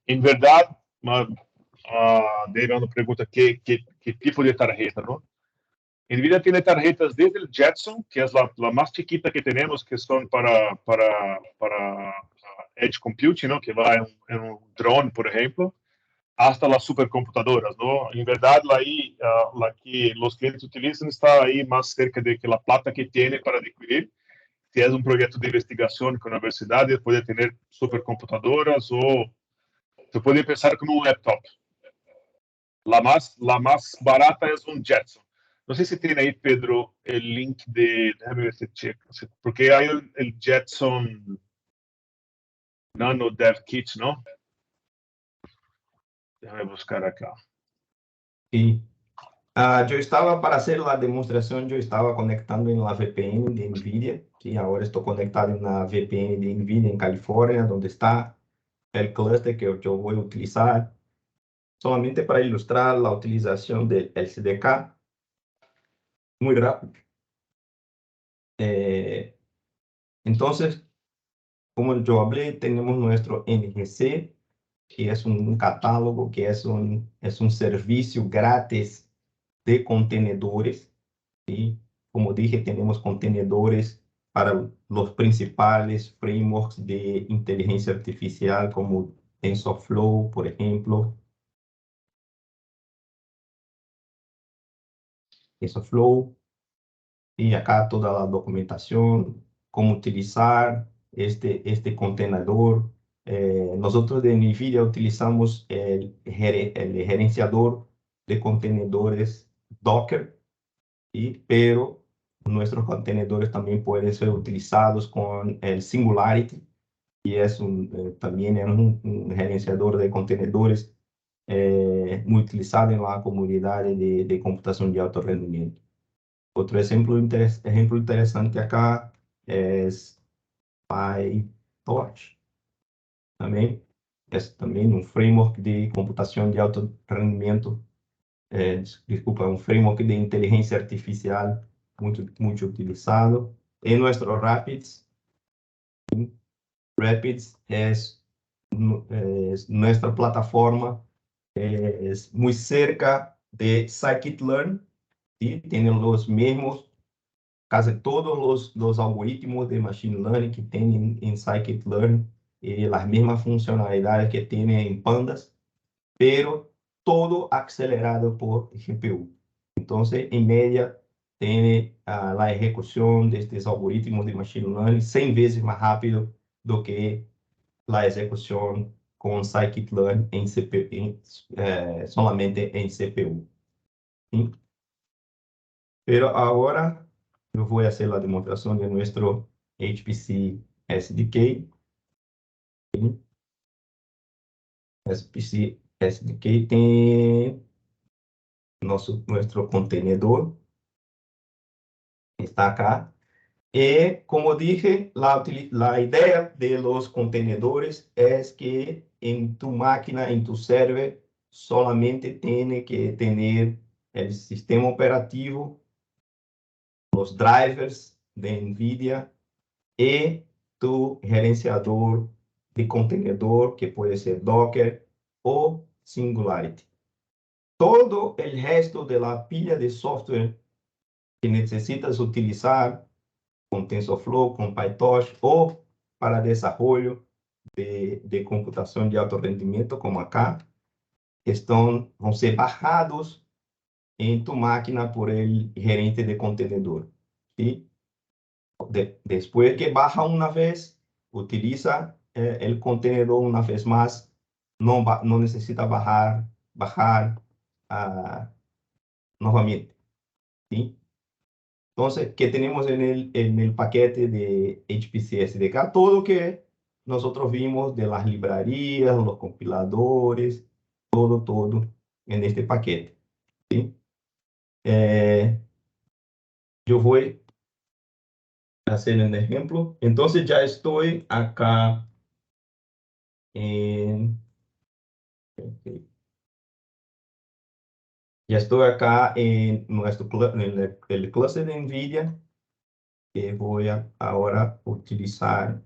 En verdad, David nos pregunta qué tipo de tarjeta, ¿no? NVIDIA tiene tarjetas desde el Jetson, que es la más chiquita que tenemos, que son para Edge Computing, ¿no? Que va en un drone, por ejemplo, hasta las supercomputadoras, ¿no? En verdad, la que los clientes utilizan está ahí más cerca de que la plata que tiene para adquirir. Si es un proyecto de investigación con universidades, puede tener supercomputadoras o se puede empezar con un laptop. La más barata es un Jetson. No sé si tiene ahí, Pedro, el link déjame ver si checo, porque hay el Jetson Nano Dev Kit, ¿no? Déjame buscar acá. Sí. Yo estaba para hacer la demostración, yo estaba conectando en la VPN de NVIDIA, que ahora estoy conectado en la VPN de NVIDIA en California, donde está el clúster que yo voy a utilizar. solamente para ilustrar la utilización del SDK, muy rápido. Entonces, como yo hablé, tenemos nuestro NGC, que es un catálogo, que es un servicio gratis de contenedores. ¿Sí? Como dije, tenemos contenedores para los principales frameworks de inteligencia artificial, como TensorFlow, por ejemplo. TensorFlow. Y acá toda la documentación, cómo utilizar este contenedor. Nosotros de NVIDIA utilizamos el gerenciador de contenedores Docker, pero nuestros contenedores también pueden ser utilizados con el Singularity, y es también es un gerenciador de contenedores muy utilizado en la comunidad de computación de alto rendimiento. Otro ejemplo interesante acá es PyTorch. También es también un framework de computación de alto rendimiento. Disculpa, un framework de inteligencia artificial mucho utilizado. En nuestro Rapids es nuestra plataforma, es muy cerca de Scikit-learn, ¿sí? Tienen los mismos, casi todos los algoritmos de Machine Learning que tienen en Scikit-learn, las mismas funcionalidades que tienen en Pandas, pero todo acelerado por GPU. Entonces, en media, tiene la ejecución de estos algoritmos de Machine Learning 100 veces más rápido do que la ejecución con Scikit-learn solamente en CPU. ¿Sí? Pero ahora yo voy a hacer la demostración de nuestro HPC SDK. ¿Sí? HPC SDK tiene nuestro contenedor. Está acá. Y como dije, la idea de los contenedores es que en tu máquina, en tu server, solamente tiene que tener el sistema operativo, los drivers de NVIDIA y tu gerenciador de contenedor, que puede ser Docker o Singularity. Todo el resto de la pila de software que necesitas utilizar con TensorFlow, con PyTorch o para desarrollo de computación de alto rendimiento, como acá, vão ser bajados en tu máquina por el gerente de contenedor. ¿Sí? Después que baja una vez, utiliza el contenedor una vez más, no necesita bajar nuevamente. ¿Sí? Entonces, ¿qué tenemos en el paquete de HPC SDK? Todo lo que nosotros vimos de las librerías, los compiladores, todo en este paquete. ¿Sí? Yo voy a hacer un ejemplo. Entonces, ya estoy acá ya estoy acá en el clúster de NVIDIA, que voy a ahora utilizar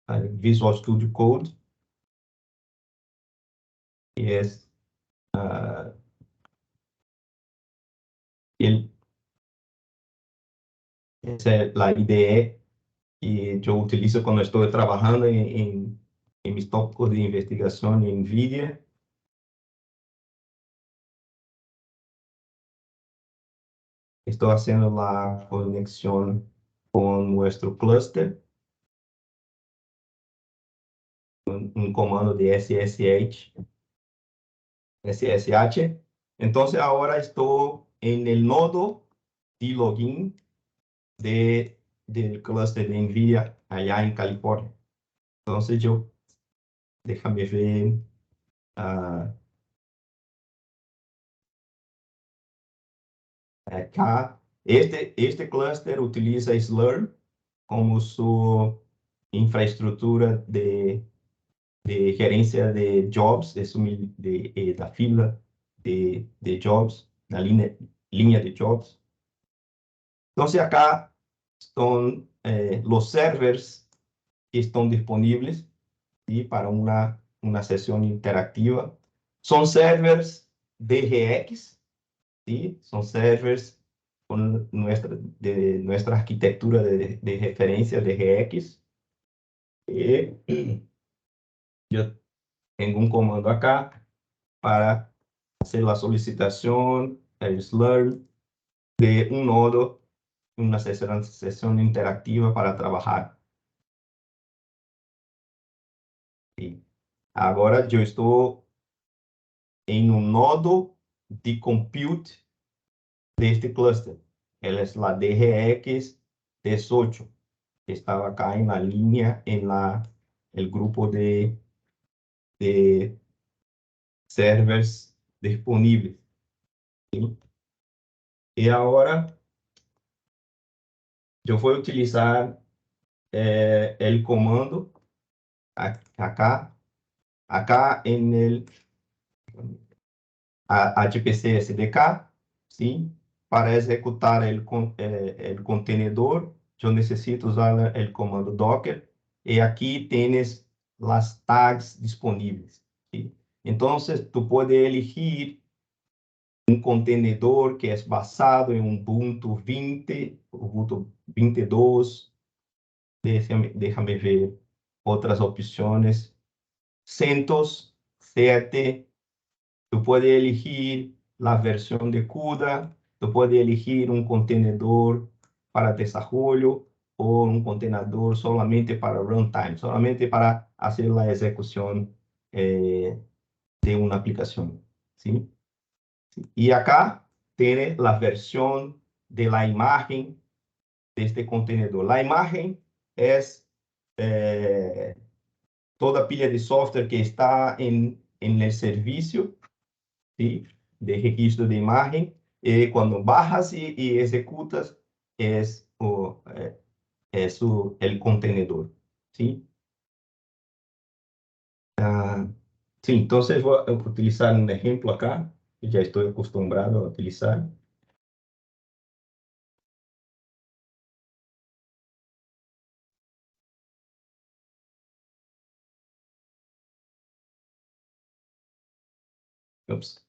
el Visual Studio Code, que es esa es la IDE que yo utilizo cuando estoy trabajando en mis tópicos de investigación en NVIDIA. Estoy haciendo la conexión con nuestro clúster, un comando de SSH. Entonces ahora estoy en el nodo de login del clúster de NVIDIA allá en California. Entonces déjame ver. Acá, este clúster utiliza Slurm como su infraestructura de de gerencia de jobs, la fila de jobs, la línea de jobs. Entonces acá son los servers que están disponibles, ¿sí? Para una sesión interactiva. Son servers DGX, ¿sí? Son servers con nuestra arquitectura de referencia DGX. Yo tengo un comando acá para hacer la solicitación, el slurm de un nodo, una sesión interactiva para trabajar. Y ahora yo estoy en un nodo de compute de este clúster. Él es la DGX 18, que estaba acá en la línea, el grupo de servers disponibles. ¿Sí? Y ahora yo voy a utilizar el comando acá en el HPC SDK, ¿sí? Para ejecutar el contenedor, yo necesito usar el comando Docker, y aquí tienes las tags disponibles, ¿sí? Entonces, tú puedes elegir un contenedor que es basado en Ubuntu 20, Ubuntu 22, déjame ver otras opciones, CentOS 7. Tú puedes elegir la versión de CUDA, tú puedes elegir un contenedor para desarrollo o un contenedor solamente para runtime, solamente para hacer la ejecución de una aplicación, ¿sí? Y acá tiene la versión de la imagen de este contenedor. La imagen es toda pila de software que está en el servicio, ¿sí? De registro de imagen. Cuando bajas y ejecutas, es el contenedor, ¿sí? Sí, entonces voy a utilizar un ejemplo acá, que ya estoy acostumbrado a utilizar. Ups.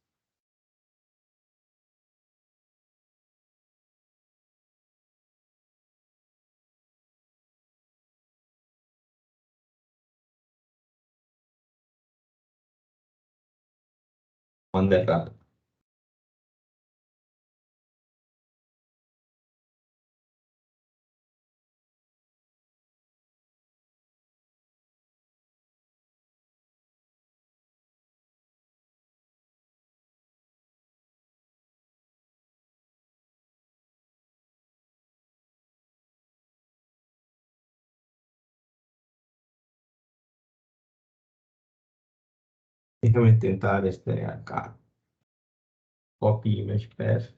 Mandé errado. Déjame intentar este acá. Copy image path.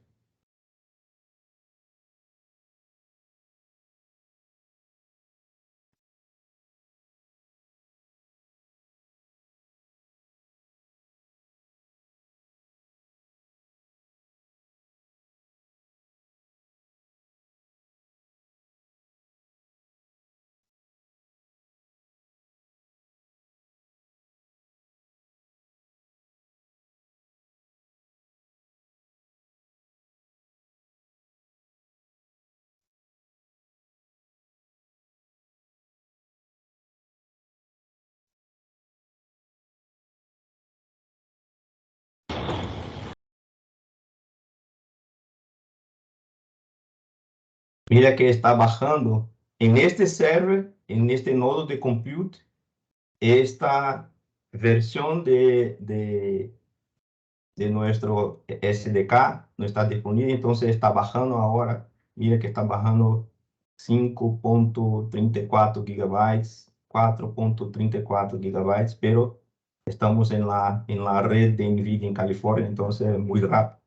Mira que está bajando en este server, en este nodo de compute, esta versión de nuestro SDK no está disponible, entonces está bajando ahora. Mira que está bajando 5.34 gigabytes, 4.34 gigabytes, pero estamos en la red de NVIDIA en California, entonces es muy rápido.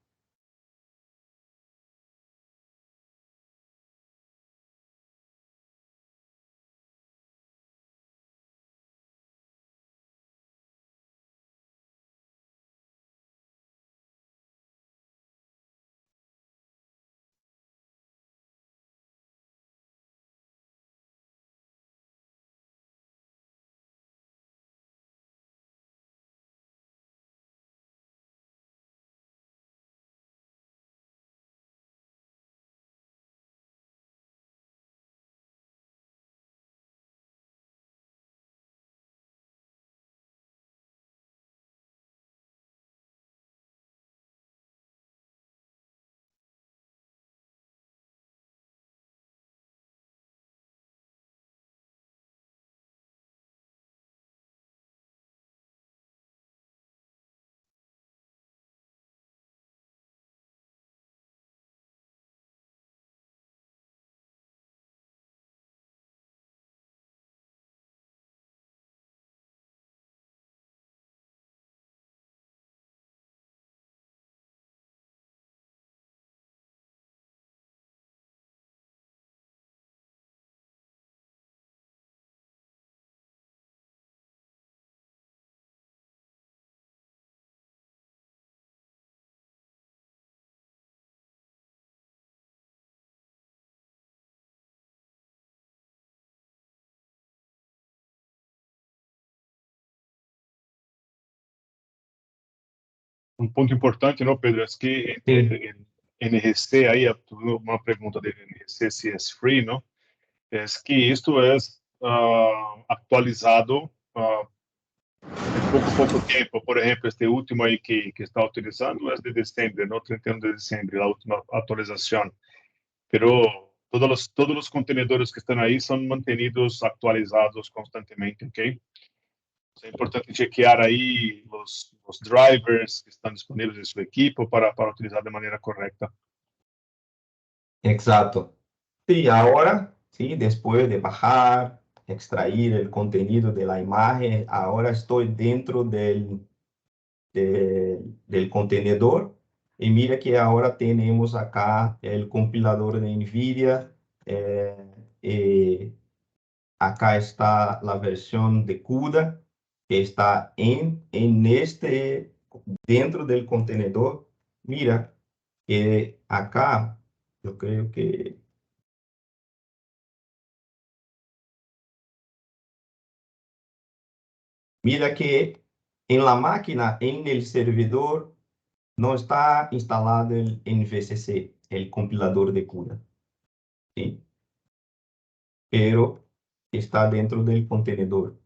Un punto importante, ¿no, Pedro? Es que en NGC, ahí tuve una pregunta de NGC si es free, ¿no? Es que esto es actualizado en poco tiempo. Por ejemplo, este último ahí que está utilizando es de diciembre, ¿no? 31 de diciembre, la última actualización. Pero todos los contenedores que están ahí son mantenidos actualizados constantemente, ¿ok? Es importante chequear ahí los drivers que están disponibles en su equipo para utilizar de manera correcta. Exacto. Sí, ahora, sí, después de bajar, extraer el contenido de la imagen, ahora estoy dentro del contenedor. Y mira que ahora tenemos acá el compilador de NVIDIA. Acá está la versión de CUDA que está dentro del contenedor. Mira que acá, yo creo que mira que en la máquina, en el servidor, no está instalado el NVCC, el compilador de CUDA, ¿sí? Pero está dentro del contenedor.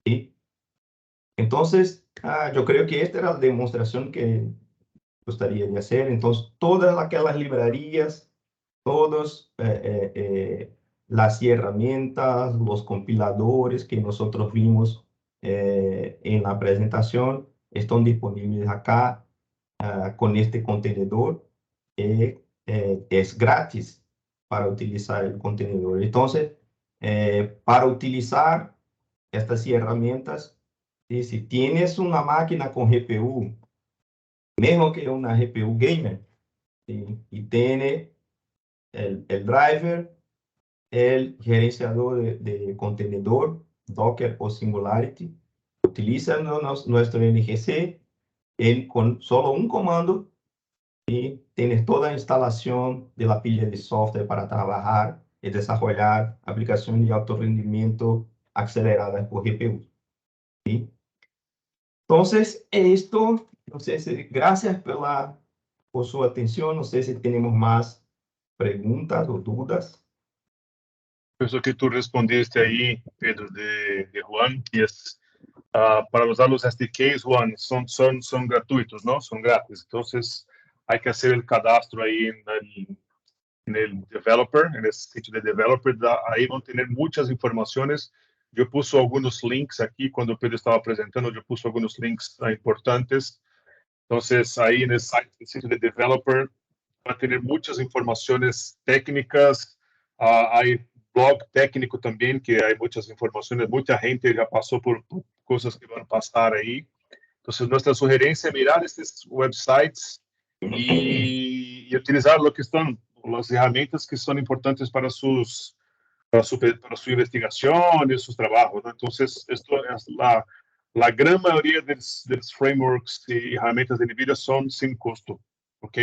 ¿Sí? Entonces, yo creo que esta era la demostración que gustaría de hacer. Entonces, todas aquellas librerías, todas las herramientas, los compiladores que nosotros vimos en la presentación están disponibles acá con este contenedor. Es gratis para utilizar el contenedor. Entonces, para utilizar estas herramientas, si tienes una máquina con GPU, mesmo que una GPU gamer, ¿sí? Y tiene el driver, el gerenciador de contenedor, Docker o Singularity, utiliza nuestro NGC con solo un comando y tienes toda la instalación de la pila de software para trabajar y desarrollar aplicaciones de alto rendimiento aceleradas por GPU. ¿Sí? Entonces, esto, no sé si, gracias por su atención. No sé si tenemos más preguntas o dudas. Eso que tú respondiste ahí, Pedro, de Juan, y es para usar los SDKs, Juan, son gratuitos, ¿no? Son gratis. Entonces, hay que hacer el cadastro ahí en el developer, en el sitio de developer. Ahí van a tener muchas informaciones. Yo puse algunos links aquí cuando Pedro estaba presentando, yo puse algunos links importantes. Entonces, ahí en el sitio de developer va a tener muchas informaciones técnicas. Hay blog técnico también, que hay muchas informaciones. Mucha gente ya pasó por cosas que van a pasar ahí. Entonces, nuestra sugerencia es mirar estos websites y utilizar lo que están, las herramientas que son importantes para su investigación y sus trabajos, ¿no? Entonces, esto es la gran mayoría de los frameworks y herramientas de NVIDIA son sin costo, ¿ok?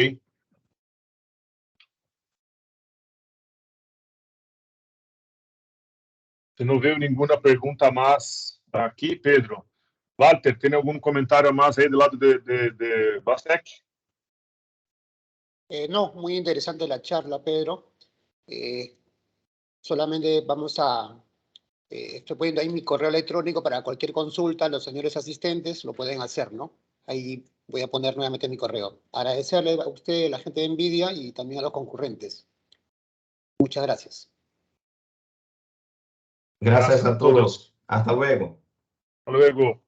Si no veo ninguna pregunta más aquí, Pedro. Walter, ¿tiene algún comentario más ahí del lado de Bastec? No, muy interesante la charla, Pedro. Solamente vamos a... estoy poniendo ahí mi correo electrónico para cualquier consulta. Los señores asistentes lo pueden hacer, ¿no? Ahí voy a poner nuevamente mi correo. Agradecerle a usted, a la gente de NVIDIA y también a los concurrentes. Muchas gracias. Gracias a todos. Hasta luego. Hasta luego.